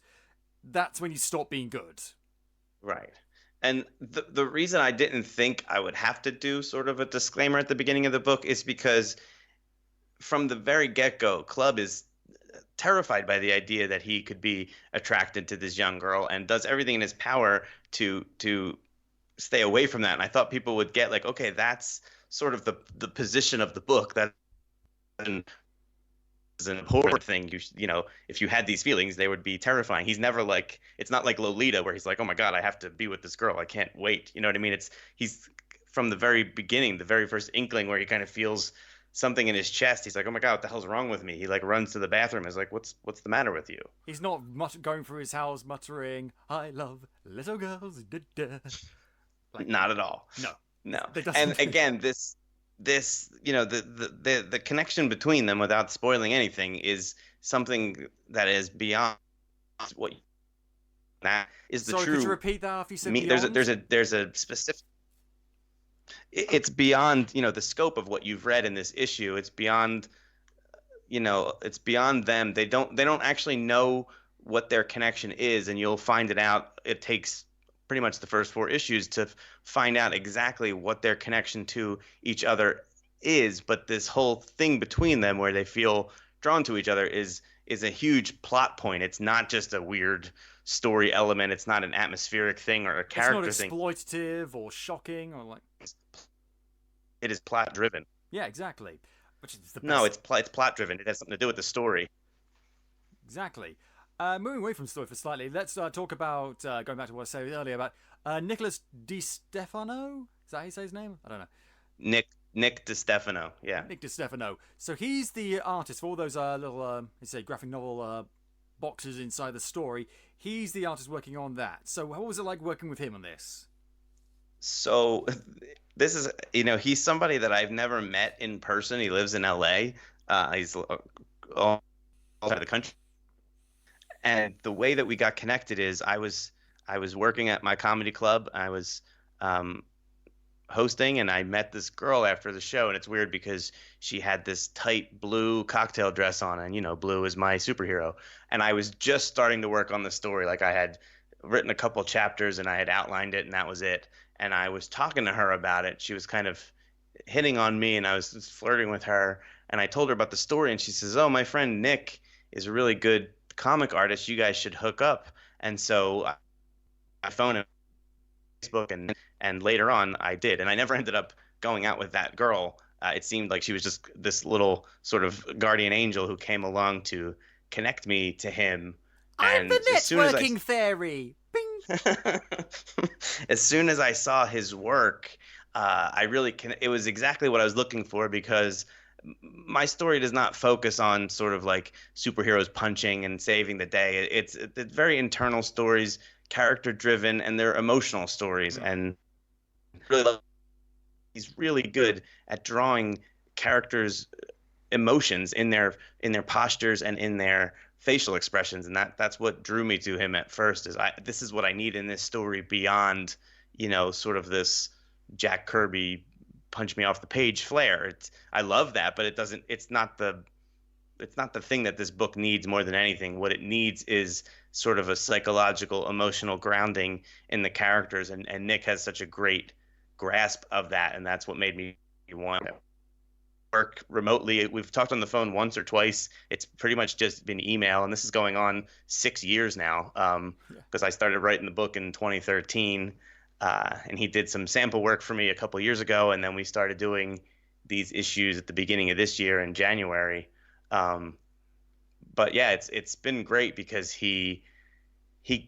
that's when you stop being good. Right. And the reason I didn't think I would have to do sort of a disclaimer at the beginning of the book is because from the very get-go, Club is terrified by the idea that he could be attracted to this young girl and does everything in his power to stay away from that. And I thought people would get like, okay, that's sort of the position of the book. That is an important thing. You know, if you had these feelings, they would be terrifying. He's never like, it's not like Lolita where he's like, oh my God, I have to be with this girl, I can't wait. You know what I mean? He's from the very beginning, the very first inkling where he kind of feels something in his chest. He's like, "Oh my God, what the hell's wrong with me?" He like runs to the bathroom. He's like, "What's the matter with you?" He's not going through his house muttering, "I love little girls." Da, da. Like, not at all. No. No. And again, this the connection between them, without spoiling anything, is something that is beyond what that is the Sorry, true. could you repeat that after you said beyond? There's a specific. It's beyond the scope of what you've read in this issue. It's beyond it's beyond them. They don't actually know what their connection is, and you'll find it out. It takes pretty much the first 4 issues to find out exactly what their connection to each other is. But this whole thing between them where they feel drawn to each other is a huge plot point. It's not just a weird story element. It's not an atmospheric thing or a character thing. It's not exploitative or shocking or like. It is plot driven. Yeah, exactly. Which is the best. No, it's plot driven. It has something to do with the story. Exactly. Moving away from story for slightly, let's talk about going back to what I said earlier about Nicholas Di Stefano. Is that how you say his name? I don't know. Nick Di Stefano. Yeah. Nick Di Stefano. So he's the artist for all those little graphic novel boxes inside the story. He's the artist working on that. So what was it like working with him on this? So this is he's somebody that I've never met in person. He lives in LA. He's all over the country. And the way that we got connected is I was working at my comedy club. I was hosting, and I met this girl after the show. And it's weird because she had this tight blue cocktail dress on, and blue is my superhero. And I was just starting to work on the story. Like I had written a couple chapters and I had outlined it, and that was it. And I was talking to her about it. She was kind of hitting on me, and I was just flirting with her. And I told her about the story, and she says, "Oh, my friend Nick is a really good comic artist. You guys should hook up." And so I phoned him on Facebook, and later on I did. And I never ended up going out with that girl. It seemed like she was just this little sort of guardian angel who came along to connect me to him. I'm the networking fairy. Bing. As soon as I saw his work, it was exactly what I was looking for, because my story does not focus on sort of like superheroes punching and saving the day. It's very internal stories, character driven, and they're emotional stories. And really, he's really good at drawing characters' emotions in their postures and in their facial expressions, and that's what drew me to him at first. This is what I need in this story beyond sort of this Jack Kirby punch me off the page flair. I love that, but it's not the thing that this book needs more than anything. What it needs is sort of a psychological, emotional grounding in the characters, and Nick has such a great grasp of that, and that's what made me want to work remotely. We've talked on the phone once or twice. It's pretty much just been email, and this is going on 6 years now, because I started writing the book in 2013. And he did some sample work for me a couple years ago, and then we started doing these issues at the beginning of this year in January. But yeah, it's been great because he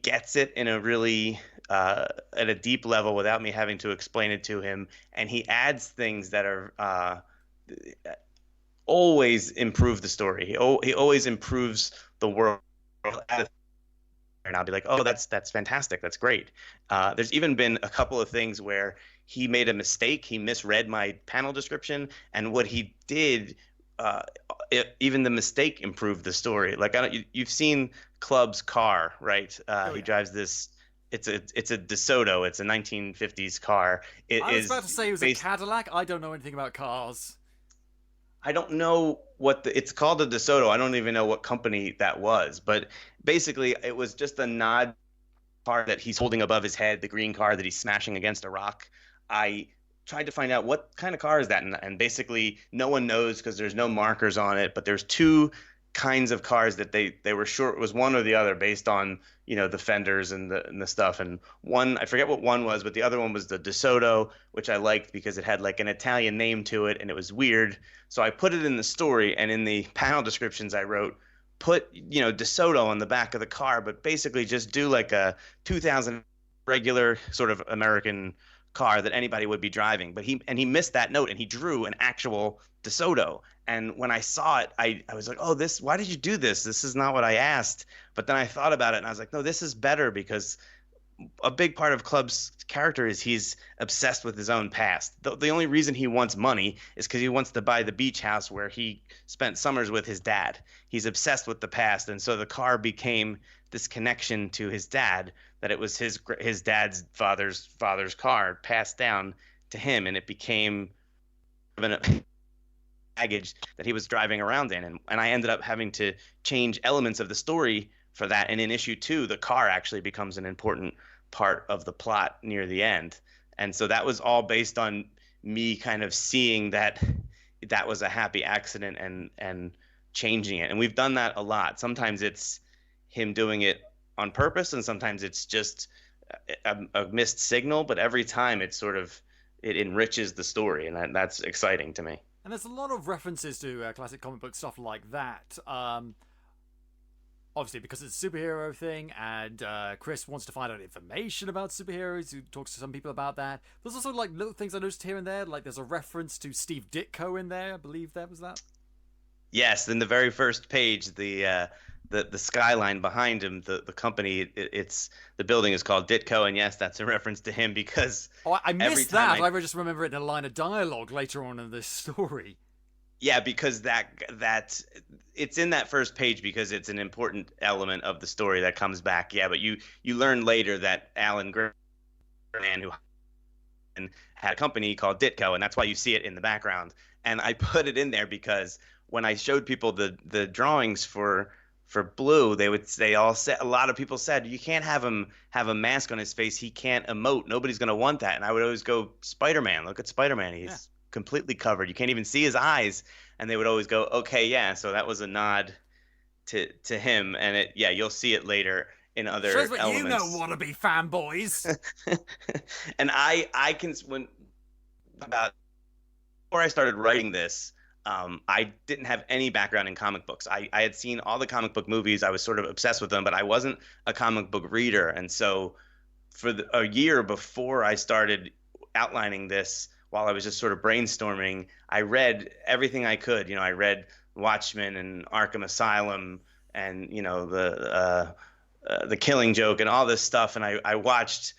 gets it in a really at a deep level without me having to explain it to him, and he adds things that are always improve the story. He always improves the world. And I'll be like, "Oh, that's fantastic. That's great." There's even been a couple of things where he made a mistake. He misread my panel description, and what he did, even the mistake improved the story. Like you've seen Club's car, right? He drives this. It's a DeSoto. It's a 1950s car. I was about to say it was a Cadillac. I don't know anything about cars. I don't know it's called a DeSoto. I don't even know what company that was, but basically it was just a nod car that he's holding above his head, the green car that he's smashing against a rock. I tried to find out what kind of car is that, and basically no one knows because there's no markers on it, but there's 2 kinds of cars that they were sure it was one or the other based on the fenders and the stuff. And one, I forget what one was, but the other one was the DeSoto, which I liked because it had like an Italian name to it and it was weird. So I put it in the story, and in the panel descriptions I wrote, put DeSoto on the back of the car, but basically just do like a 2000 regular sort of American car that anybody would be driving. But he missed that note, and he drew an actual DeSoto. And when I saw it, I was like, oh, why did you do this? This is not what I asked. But then I thought about it, and I was like, no, this is better, because a big part of Club's character is he's obsessed with his own past. The only reason he wants money is because he wants to buy the beach house where he spent summers with his dad. He's obsessed with the past, and so the car became this connection to his dad, that it was his dad's father's car passed down to him, and it became a baggage that he was driving around in. And I ended up having to change elements of the story for that. And in issue 2, the car actually becomes an important part of the plot near the end. And so that was all based on me kind of seeing that was a happy accident and changing it. And we've done that a lot. Sometimes it's him doing it on purpose, and sometimes it's just a missed signal. But every time it enriches the story, and that's exciting to me. And there's a lot of references to classic comic book stuff like that. Obviously, because it's a superhero thing, and Chris wants to find out information about superheroes, who talks to some people about that. There's also like little things I noticed here and there, like there's a reference to Steve Ditko in there. I believe that was that. Yes, in the very first page, the skyline behind him, the company, it's the building is called Ditko, and yes, that's a reference to him, because I missed that. I just remember it in a line of dialogue later on in this story. Yeah, because that it's in that first page because it's an important element of the story that comes back. Yeah, but you learn later that Alan Grant, who had a company called Ditko, and that's why you see it in the background. And I put it in there because when I showed people the drawings for Blue, a lot of people said, you can't have him have a mask on his face. He can't emote. Nobody's going to want that. And I would always go, Spider-Man, look at Spider-Man. He's completely covered. You can't even see his eyes. And they would always go, okay, yeah. So that was a nod to him. And you'll see it later in other elements. You know, wannabe fanboys. And before I started writing this, I didn't have any background in comic books. I had seen all the comic book movies. I was sort of obsessed with them, but I wasn't a comic book reader. And so for a year before I started outlining this, while I was just sort of brainstorming, I read everything I could. I read Watchmen and Arkham Asylum and, the Killing Joke and all this stuff. And I watched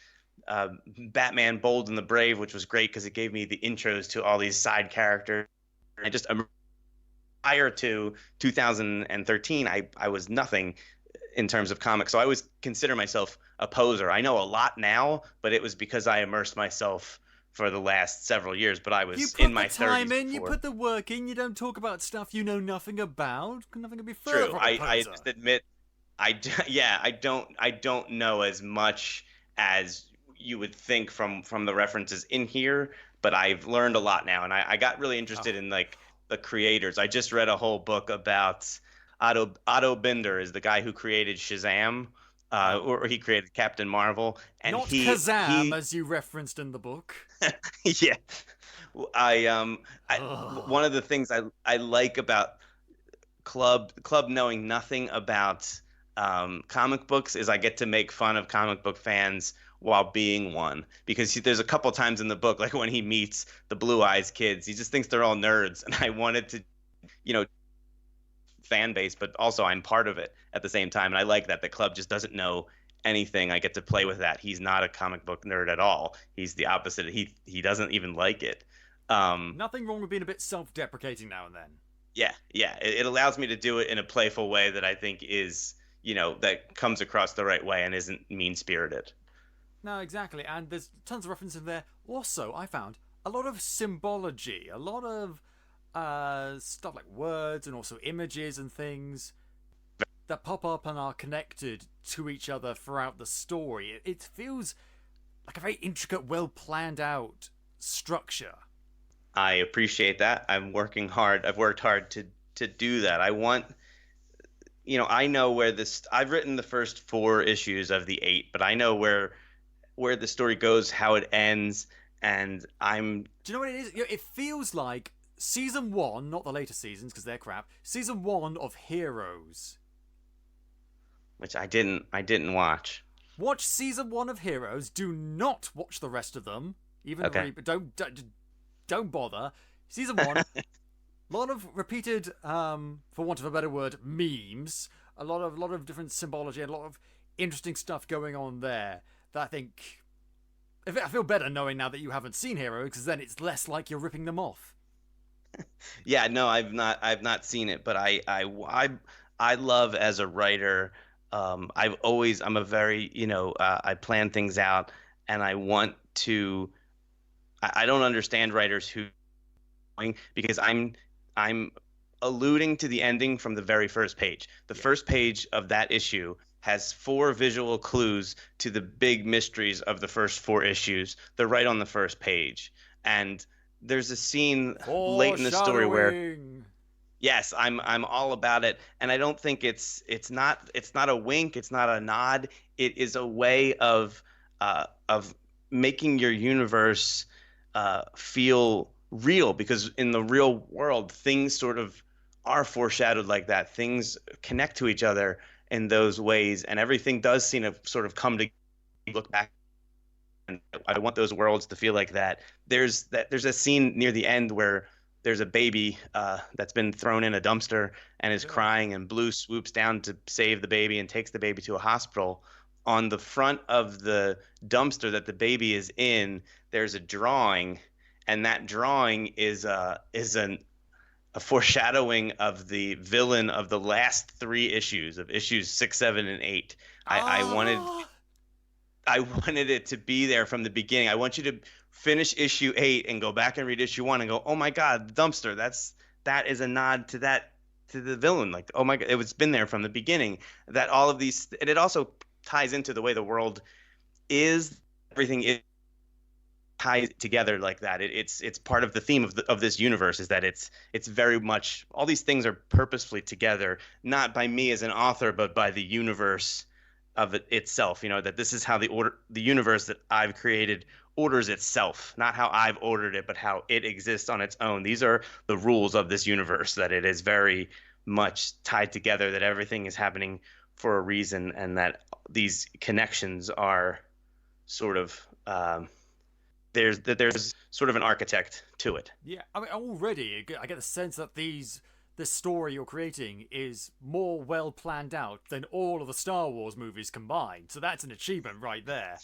Batman Bold and the Brave, which was great because it gave me the intros to all these side characters. I just, prior to 2013, I was nothing in terms of comics. So I always consider myself a poser. I know a lot now, but it was because I immersed myself for the last several years. But I was in my 30s. You put the time in, you put the work in, you don't talk about stuff you know nothing about. Nothing can be further. True. I just admit, I don't know as much as you would think from the references in here. But I've learned a lot now, and I got really interested in like the creators. I just read a whole book about Otto Binder, is the guy who created Shazam, or he created Captain Marvel, and not Kazam as you referenced in the book. Yeah, one of the things I like about Club knowing nothing about comic books is I get to make fun of comic book fans while being one, because there's a couple times in the book, like when he meets the Blue Eyes kids, he just thinks they're all nerds, and I wanted to, fan base, but also I'm part of it at the same time, and I like that the Club just doesn't know anything. I get to play with that. He's not a comic book nerd at all. He's the opposite. He doesn't even like it. Nothing wrong with being a bit self-deprecating now and then. Yeah. It allows me to do it in a playful way that I think is, that comes across the right way and isn't mean-spirited. No, exactly, and there's tons of references in there. Also, I found a lot of symbology, a lot of stuff like words and also images and things that pop up and are connected to each other throughout the story. It feels like a very intricate, well-planned out structure. I appreciate that. I'm working hard. I've worked hard to do that. I want... I know where I've written the first 4 issues of the 8, but I know where the story goes, how it ends, and Do you know what it is? It feels like season 1, not the later seasons because they're crap. Season 1 of Heroes, which I didn't watch. Watch season 1 of Heroes. Do not watch the rest of them. Even Okay. but don't bother. Season 1, a lot of repeated, for want of a better word, memes. A lot of different symbology and a lot of interesting stuff going on there. That I think, I feel better knowing now that you haven't seen Hero, because then it's less like you're ripping them off. Yeah, no, I've not seen it, but I love as a writer. I'm a very, I plan things out, and I want to. I don't understand writers who, because I'm alluding to the ending from the very first page. The Yeah. first page of that issue has four visual clues to the big mysteries of the first four issues. They're right on the first page, and there's a scene late in the story where, Foreshadowing. yes, I'm all about it, and I don't think it's not a wink, it's not a nod. It is a way of making your universe feel real, because in the real world things sort of are foreshadowed like that. Things connect to each other in those ways, and everything does seem to sort of come to look back. And I want those worlds to feel like that. There's a scene near the end where there's a baby that's been thrown in a dumpster and is Yeah. crying, and Blue swoops down to save the baby and takes the baby to a hospital. On the front of the dumpster that the baby is in, there's a drawing, and that drawing is a foreshadowing of the villain of the last three issues, of issues 6, 7, and 8. I wanted Ah. I wanted it to be there from the beginning. I want you to finish issue 8 and go back and read issue 1 and go, "Oh my God, the dumpster! That is a nod to that, to the villain." Like, oh my God, it's been there from the beginning. That all of these, and it also ties into the way the world is. Everything is tied together like that. It's part of the theme of this universe, is that it's very much, all these things are purposefully together, not by me as an author, but by the universe of it itself. That this is how the universe that I've created orders itself, not how I've ordered it, but how it exists on its own. These are the rules of this universe, that it is very much tied together, that everything is happening for a reason, and that these connections are sort of there's sort of an architect to it. Yeah, I mean, already I get the sense that this story you're creating is more well planned out than all of the Star Wars movies combined. So that's an achievement right there.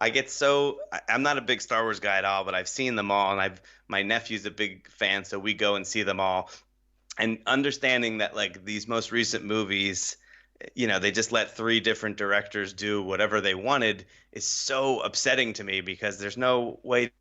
I'm not a big Star Wars guy at all, but I've seen them all, and my nephew's a big fan, so we go and see them all. And understanding that, like, these most recent movies, they just let three different directors do whatever they wanted, is so upsetting to me, because there's no way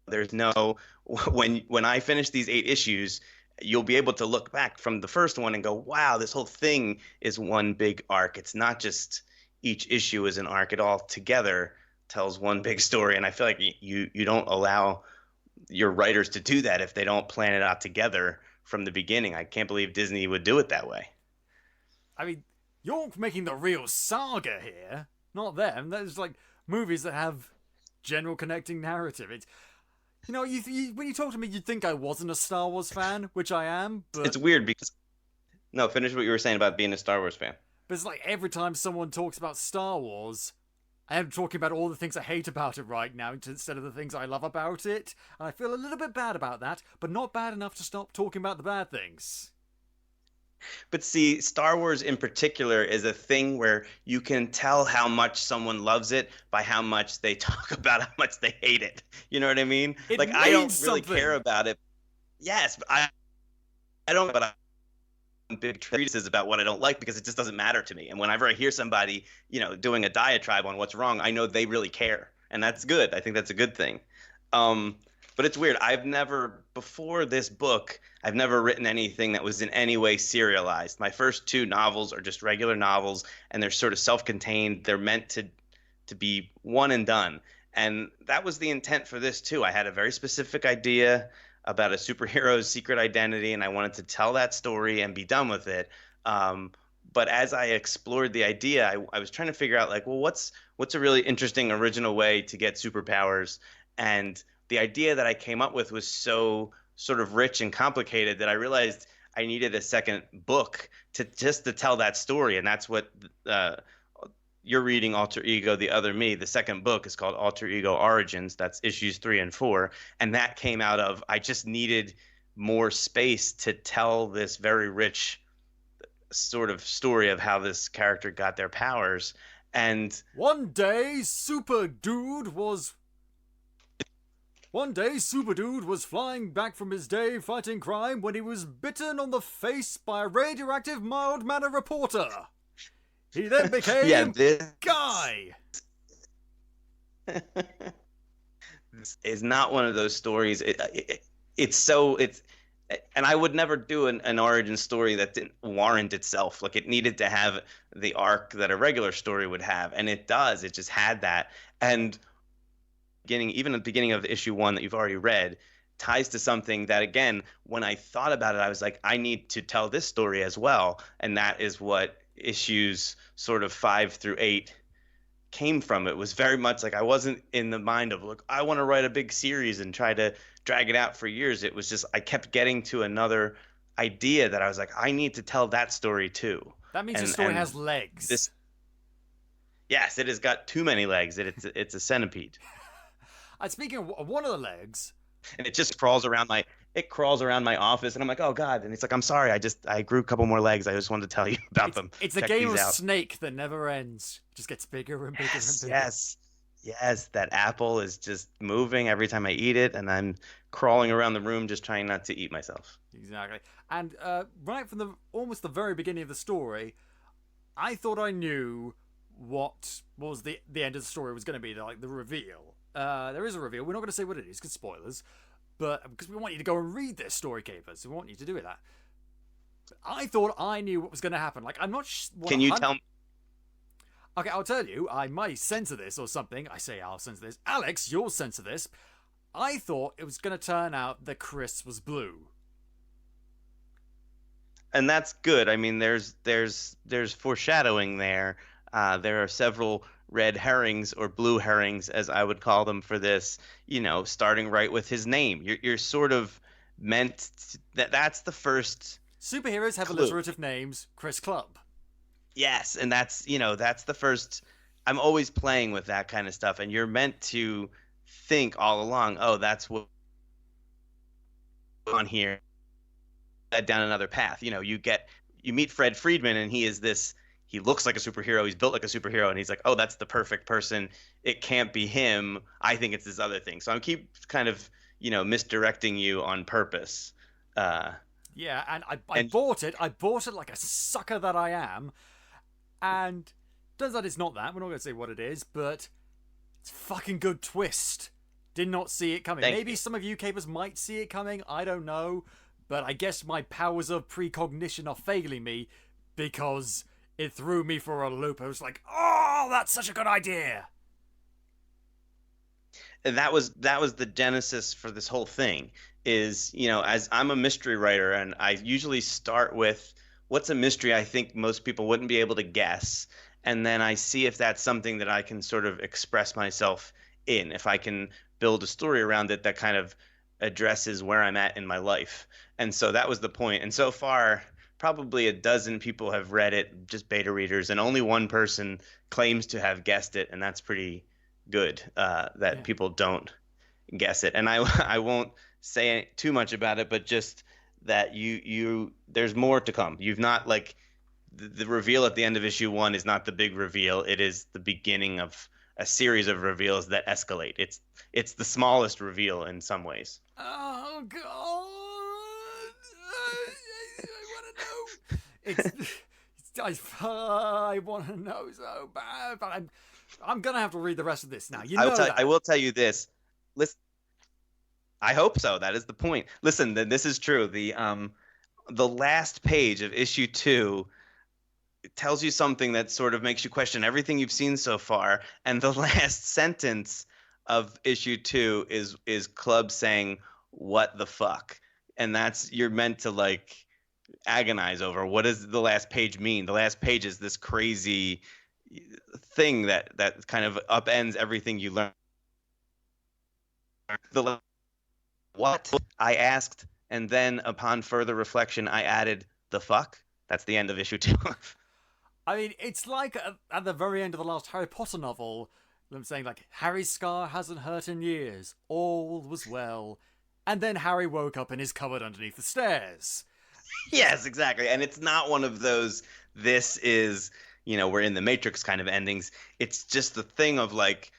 there's no when I finish these 8 issues, you'll be able to look back from the first one and go, wow, this whole thing is one big arc. It's not just each issue is an arc. It all together tells one big story. And I feel like you don't allow your writers to do that if they don't plan it out together from the beginning. I can't believe Disney would do it that way. I mean, you're making the real saga here, not them. There's like movies that have general connecting narrative. It's when you talk to me, you'd think I wasn't a Star Wars fan, which I am. But It's weird because, no, finish what you were saying about being a Star Wars fan. it's like every time someone talks about Star Wars, I am talking about all the things I hate about it right now instead of the things I love about it. And I feel a little bit bad about that, but not bad enough to stop talking about the bad things. But see, Star Wars in particular is a thing where you can tell how much someone loves it by how much they talk about how much they hate it. You know what I mean? It Like, I don't means really something. care about it. Yes, but I don't, but I'm big treatises about what I don't like, because it just doesn't matter to me. And whenever I hear somebody, doing a diatribe on what's wrong, I know they really care. And that's good. I think that's a good thing. But it's weird. Before this book, I've never written anything that was in any way serialized. My first 2 novels are just regular novels, and they're sort of self-contained. They're meant to be one and done. And that was the intent for this too. I had a very specific idea about a superhero's secret identity, and I wanted to tell that story and be done with it. But as I explored the idea, I was trying to figure out, like, well, what's a really interesting, original way to get superpowers? And the idea that I came up with was so sort of rich and complicated that I realized I needed a second book to tell that story. And that's what you're reading Alter Ego, The Other Me. The second book is called Alter Ego Origins. That's issues 3 and 4. And that came out of, I just needed more space to tell this very rich sort of story of how this character got their powers. And one day, Super Dude was flying back from his day fighting crime when he was bitten on the face by a radioactive mild-mannered reporter. He then became Guy. This is not one of those stories. And I would never do an origin story that didn't warrant itself. Like, it needed to have the arc that a regular story would have, and it does. It just had that. And even at the beginning of issue 1 that you've already read ties to something that, again, when I thought about it, I was like, I need to tell this story as well. And that is what issues sort of 5 through 8 came from. It was very much like I wasn't in the mind of, look, I want to write a big series and try to drag it out for years. It was just I kept getting to another idea that I was like, I need to tell that story too. That means the story has legs. Yes, it has got too many legs. It's a centipede. Speaking of one of the legs, and it just crawls around my office, and I'm like, oh god. And it's like, I'm sorry, I grew a couple more legs. I just wanted to tell you about them. It's a game of snake that never ends. It just gets bigger and bigger and bigger. Yes, that apple is just moving every time I eat it, and I'm crawling around the room just trying not to eat myself. Exactly. And right from almost the very beginning of the story, I thought I knew what was the end of the story was going to be, like the reveal. There is a reveal. We're not going to say what it is because spoilers, but because we want you to go and read this, Story Keepers. We want you to do that. I thought I knew what was going to happen. Like, I'm not. Can you tell me? Okay, I'll tell you. I might censor this or something. I say I'll censor this. Alex, you'll censor this. I thought it was going to turn out that Chris was blue. And that's good. I mean, there's foreshadowing there. There are several red herrings, or blue herrings, as I would call them, for this. You know, starting right with his name. You're sort of meant that's the first. Superheroes have alliterative names. Chris Club. Yes, and that's the first. I'm always playing with that kind of stuff, and you're meant to think all along, oh, that's what on here, down another path. You know, you meet Fred Friedman, and he looks like a superhero, he's built like a superhero, and he's like, oh, that's the perfect person. It can't be him. I think it's this other thing. So I keep kind of, misdirecting you on purpose. Yeah, and I bought it. I bought it like a sucker that I am. And turns out it's not that. We're not going to say what it is, but it's a fucking good twist. Did not see it coming. Maybe some of you capers might see it coming. I don't know. But I guess my powers of precognition are failing me because it threw me for a loop. I was like, oh, that's such a good idea. And that was the genesis for this whole thing is, as I'm a mystery writer, and I usually start with what's a mystery I think most people wouldn't be able to guess. And then I see if that's something that I can sort of express myself in, if I can build a story around it that kind of addresses where I'm at in my life. And so that was the point. And so far, probably a dozen people have read it, just beta readers, and only one person claims to have guessed it. And that's pretty good, that people don't guess it. And I won't say too much about it, but just that there's more to come. You've not, like, the reveal at the end of issue 1 is not the big reveal. It is the beginning of a series of reveals that escalate. It's the smallest reveal in some ways. Oh god, I want to know. I want to know so bad, but I'm gonna have to read the rest of this now. I will tell you this. Listen, I hope so. That is the point. Listen, this is true. The last page of issue 2 tells you something that sort of makes you question everything you've seen so far. And the last sentence of issue 2 is Club saying, "What the fuck?" And you're meant to, like, agonize over what does the last page mean. The last page is this crazy thing that kind of upends everything you learn. What I asked, and then upon further reflection, I added the fuck. That's the end of issue 2. I mean, it's like at the very end of the last Harry Potter novel, them saying, like, Harry's scar hasn't hurt in years. All was well. And then Harry woke up in his cupboard underneath the stairs. Yes, exactly. And it's not one of those, this is, we're in the Matrix kind of endings. It's just the thing of like,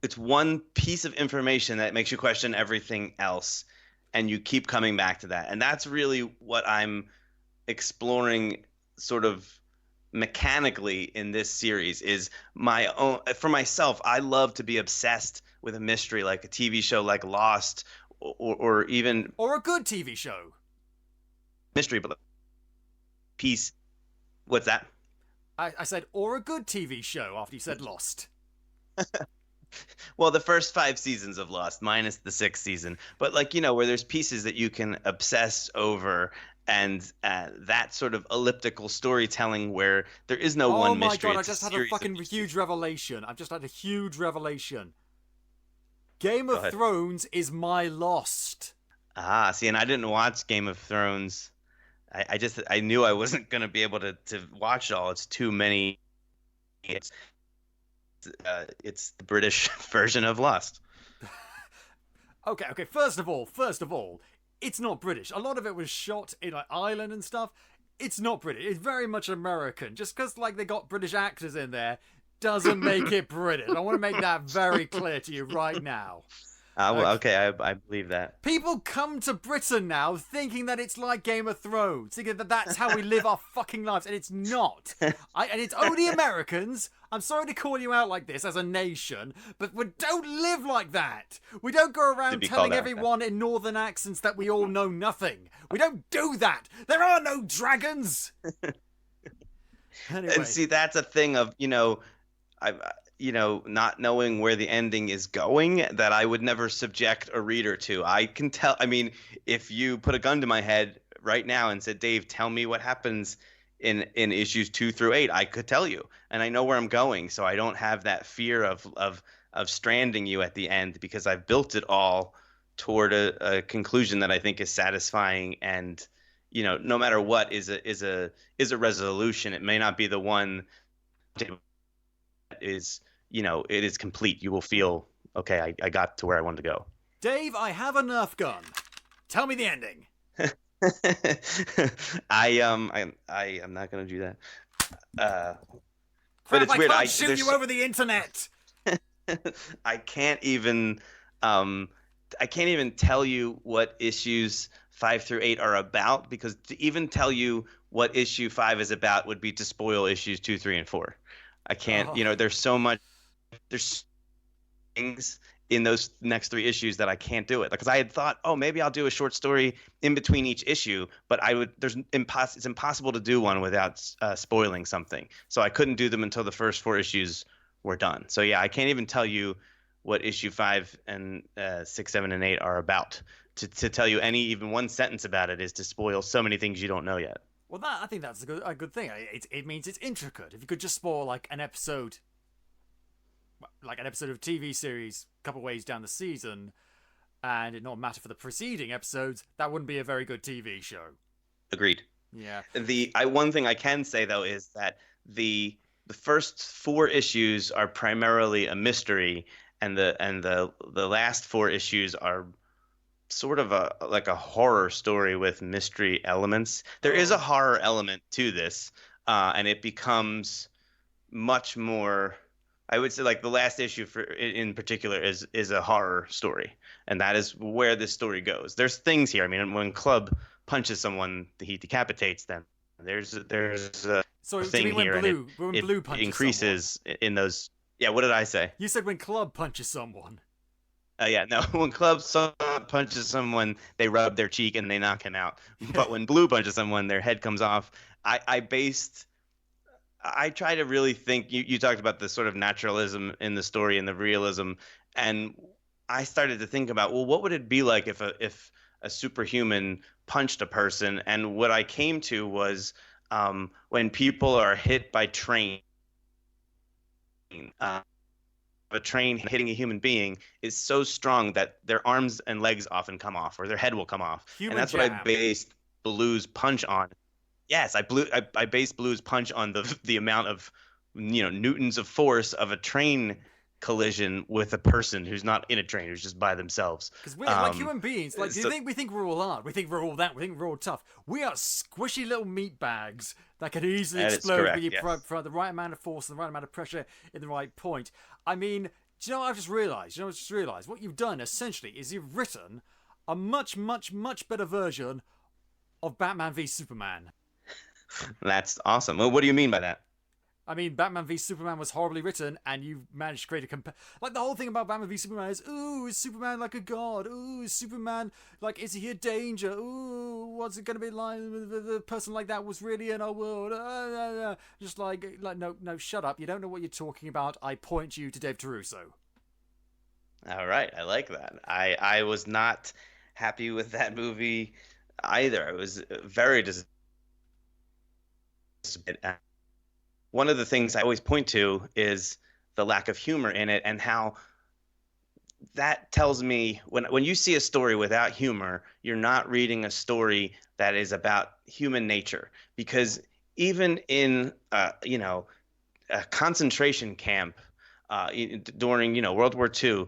it's one piece of information that makes you question everything else. And you keep coming back to that. And that's really what I'm exploring sort of mechanically in this series is my own. For myself, I love to be obsessed with a mystery, like a TV show like Lost or even... Or a good TV show. Mystery, but piece. What's that? I said, or a good TV show after you said Lost. Well, the first 5 seasons of Lost, minus the 6th season. But like, where there's pieces that you can obsess over, and that sort of elliptical storytelling where there is no one mystery. Oh my god, I just had a fucking huge revelation. I've just had a huge revelation. Game of Thrones is my Lost. Ah, see, and I didn't watch Game of Thrones. I knew I wasn't going to be able to watch it all. It's too many. It's the British version of Lost. Okay. First of all, it's not British. A lot of it was shot in like Ireland and stuff. It's not British. It's very much American. Just because like they got British actors in there doesn't make it British. I want to make that very clear to you right now. Okay, I believe that. People come to Britain now thinking that it's like Game of Thrones, thinking that that's how we live our fucking lives, and it's not. And it's only Americans. I'm sorry to call you out like this as a nation, but we don't live like that. We don't go around telling everyone in northern accents that we all know nothing. We don't do that. There are no dragons. Anyway. And see, that's a thing of, not knowing where the ending is going that I would never subject a reader to. I can tell. I mean, if you put a gun to my head right now and said, Dave, tell me what happens in issues 2 through 8, I could tell you, and I know where I'm going, so I don't have that fear of stranding you at the end, because I've built it all toward a conclusion that I think is satisfying, and no matter what is a resolution. It may not be the one that is it is complete. You will feel okay. I got to where I wanted to go. Dave, I have a Nerf gun. Tell me the ending. I'm not gonna do that. But it's weird. I can't shoot you over the internet. I can't even tell you what issues 5 through 8 are about, because to even tell you what issue 5 is about would be to spoil issues 2, 3, and 4. I can't. There's so much. There's things in those next 3 issues that I can't do it, because I had thought, maybe I'll do a short story in between each issue, but it's impossible to do one without spoiling something. So I couldn't do them until the first 4 issues were done. So yeah, I can't even tell you what issue 5 and 6, 7, and 8 are about. To tell you even one sentence about it is to spoil so many things you don't know yet. Well, I think that's a good thing. It means it's intricate. If you could just spoil like an episode of TV series a couple ways down the season, and it not matter for the preceding episodes, that wouldn't be a very good TV show. Agreed. Yeah. One thing I can say though is that the first 4 issues are primarily a mystery, and the last 4 issues are sort of a horror story with mystery elements. There is a horror element to this, and it becomes much more. I would say like the last issue in particular is a horror story, and that is where this story goes. There's things here. I mean, when Club punches someone, he decapitates them. There's a thing here, and it increases someone in those. Yeah, what did I say? You said when Club punches someone. Yeah, no. When Club punches someone, they rub their cheek and they knock him out. But when Blue punches someone, their head comes off. I try to really think. You talked about the sort of naturalism in the story and the realism, and I started to think about, well, what would it be like if a superhuman punched a person? And what I came to was when people are hit by train. A train hitting a human being is so strong that their arms and legs often come off, or their head will come off. And that's what I based Blue's punch on. Yes, I based Blue's punch on the amount of newtons of force of a train collision with a person who's not in a train, who's just by themselves. Because we're like human beings. Like, do you So think we think we're all hard? We think we're all that. We think we're all tough. We are squishy little meat bags that can easily that is explode correct. when you Yes. put the right amount of force and the right amount of pressure in the right point. I mean, do you know what I've just realised? What you've done essentially is you've written a much, much, much better version of Batman v Superman. That's awesome. Well, what do you mean by that? I mean, Batman v Superman was horribly written, and you managed to create a like the whole thing about Batman v Superman is, ooh, is Superman like a god? Ooh, is Superman like, is he a danger? Ooh, what's it gonna be like? The person like that was really in our world. Just like no, shut up. You don't know what you're talking about. I point you to Dave Terruso. All right, I like that. I was not happy with that movie either. I was very disappointed. One of the things I always point to is the lack of humor in it, and how that tells me when you see a story without humor, you're not reading a story that is about human nature. Because even in a concentration camp during World War II,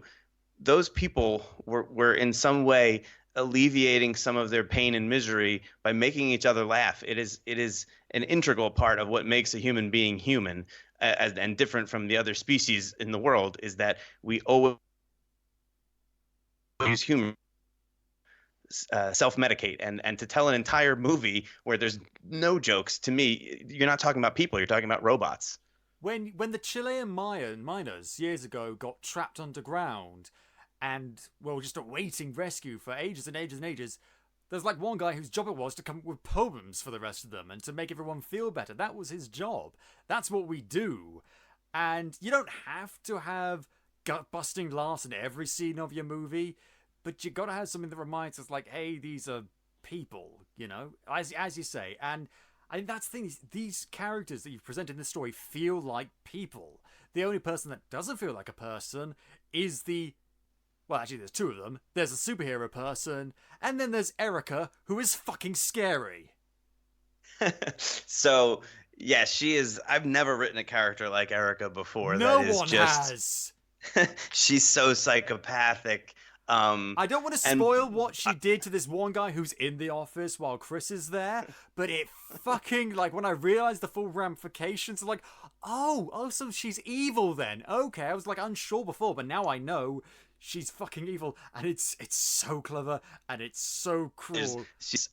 those people were in some way alleviating some of their pain and misery by making each other laugh. It is an integral part of what makes a human being human, and different from the other species in the world, is that we always use humor, self-medicate, and to tell an entire movie where there's no jokes, to me, you're not talking about people, you're talking about robots. When the Chilean miners years ago got trapped underground and just awaiting rescue for ages and ages and ages, there's like one guy whose job it was to come up with poems for the rest of them and to make everyone feel better. That was his job. That's what we do. And you don't have to have gut-busting laughs in every scene of your movie, but you gotta have something that reminds us, like, hey, these are people, as you say. And I think that's the thing, these characters that you've presented in this story feel like people. The only person that doesn't feel like a person is well, actually, there's two of them. There's a superhero person, and then there's Erica, who is fucking scary. So, yeah, she is. I've never written a character like Erica before. No That is one just, has. she's so psychopathic. I don't want to And spoil what she did to this one guy who's in the office while Chris is there, but it fucking, like, when I realized the full ramifications, I'm like, oh, so she's evil then. Okay, I was like unsure before, but now I know she's fucking evil, and it's so clever and it's so cruel. she's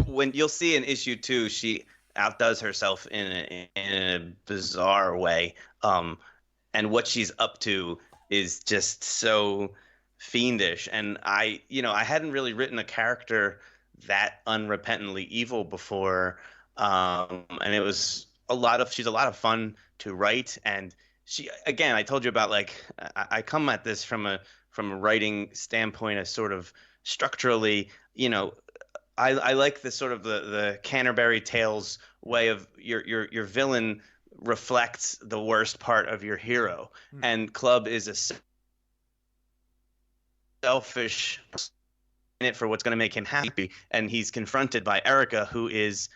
when you'll see in issue 2, she outdoes herself in a bizarre way. And what she's up to is just so fiendish. And I hadn't really written a character that unrepentantly evil before. And it was she's a lot of fun to write. And she, again, I told you about, like, I come at this from a writing standpoint, as sort of structurally, I like the sort of the Canterbury Tales way of your villain reflects the worst part of your hero. And Club is a selfish in it for what's going to make him happy, and he's confronted by Erica, who is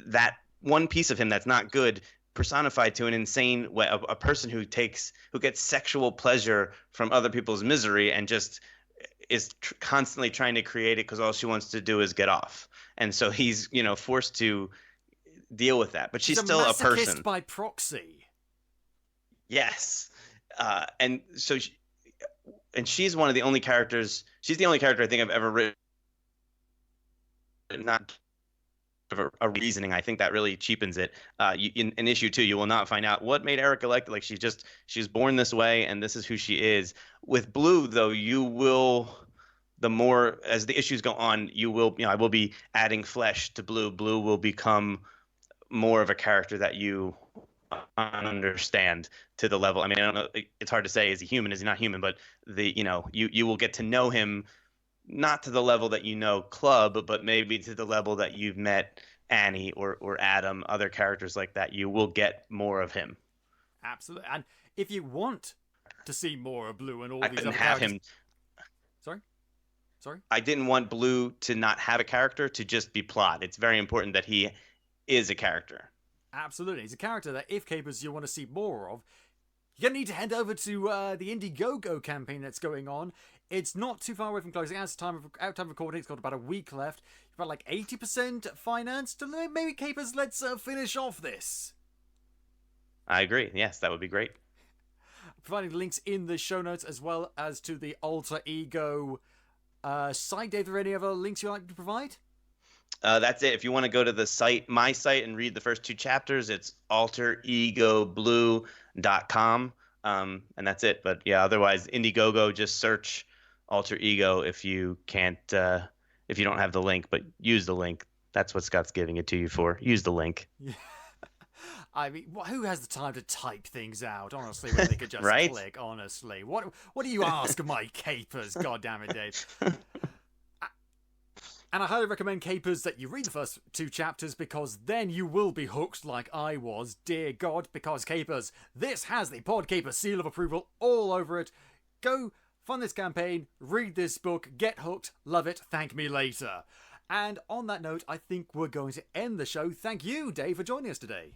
that one piece of him that's not good, personified to an insane way, a person who gets sexual pleasure from other people's misery and just is constantly trying to create it because all she wants to do is get off. And so he's forced to deal with that, but she's still a person by proxy. Yes. And so she's one of the only characters. She's the only character I think I've ever written not a reasoning. I think that really cheapens it. In issue 2, you will not find out what made Erica like she's born this way and this is who she is. With Blue, though, you will, the more as the issues go on, I will be adding flesh to Blue. Blue will become more of a character that you understand to the level. I mean, I don't know. It's hard to say, is he human? Is he not human? But you will get to know him, not to the level that you know Club, but maybe to the level that you've met Annie or Adam, other characters like that. You will get more of him. Absolutely. And if you want to see more of Blue and all I these couldn't other have characters... him. Sorry? Sorry? I didn't want Blue to not have a character, to just be plot. It's very important that he is a character. Absolutely. He's a character that, if Capers you want to see more of, you're going to need to head over to the Indiegogo campaign that's going on. It's not too far away from closing. As time of recording, it's got about a week left. You've got like 80% financed. Maybe, Capers, let's finish off this. I agree. Yes, that would be great. Providing links in the show notes as well as to the Alter Ego site. Dave, are there any other links you'd like to provide? That's it. If you want to go to the site, my site, and read the first 2 chapters, it's alteregoblue.com. And that's it. But yeah, otherwise, Indiegogo, just search Alter Ego if you can't, if you don't have the link, but use the link. That's what Scott's giving it to you for. Use the link. Yeah. I mean, who has the time to type things out, honestly, when they could just right? click, honestly? What do you ask of my Capers, goddammit, Dave? And I highly recommend, Capers, that you read the first 2 chapters, because then you will be hooked like I was, dear God, because, Capers, this has the Podcaper seal of approval all over it. Go fund this campaign, read this book, get hooked, love it, thank me later. And on that note, I think we're going to end the show. Thank you, Dave, for joining us today.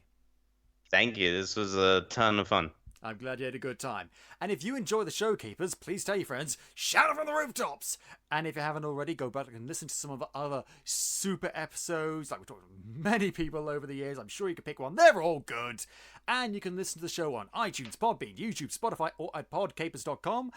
Thank you. This was a ton of fun. I'm glad you had a good time. And if you enjoy the show, Keepers, please tell your friends, shout it from the rooftops! And if you haven't already, go back and listen to some of the other super episodes. Like, we've talked to many people over the years. I'm sure you can pick one. They're all good. And you can listen to the show on iTunes, Podbean, YouTube, Spotify, or at podcapers.com.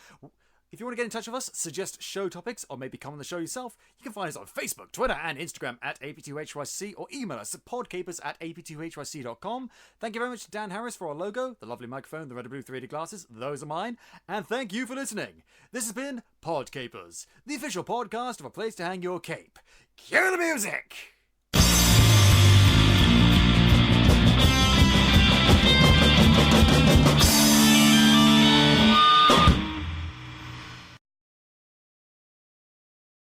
If you want to get in touch with us, suggest show topics, or maybe come on the show yourself, you can find us on Facebook, Twitter, and Instagram at AP2HYC, or email us at podcapers@ap2hyc.com. Thank you very much to Dan Harris for our logo, the lovely microphone, the red and blue 3D glasses, those are mine, and thank you for listening. This has been Podcapers, the official podcast of A Place to Hang Your Cape. Cue the music!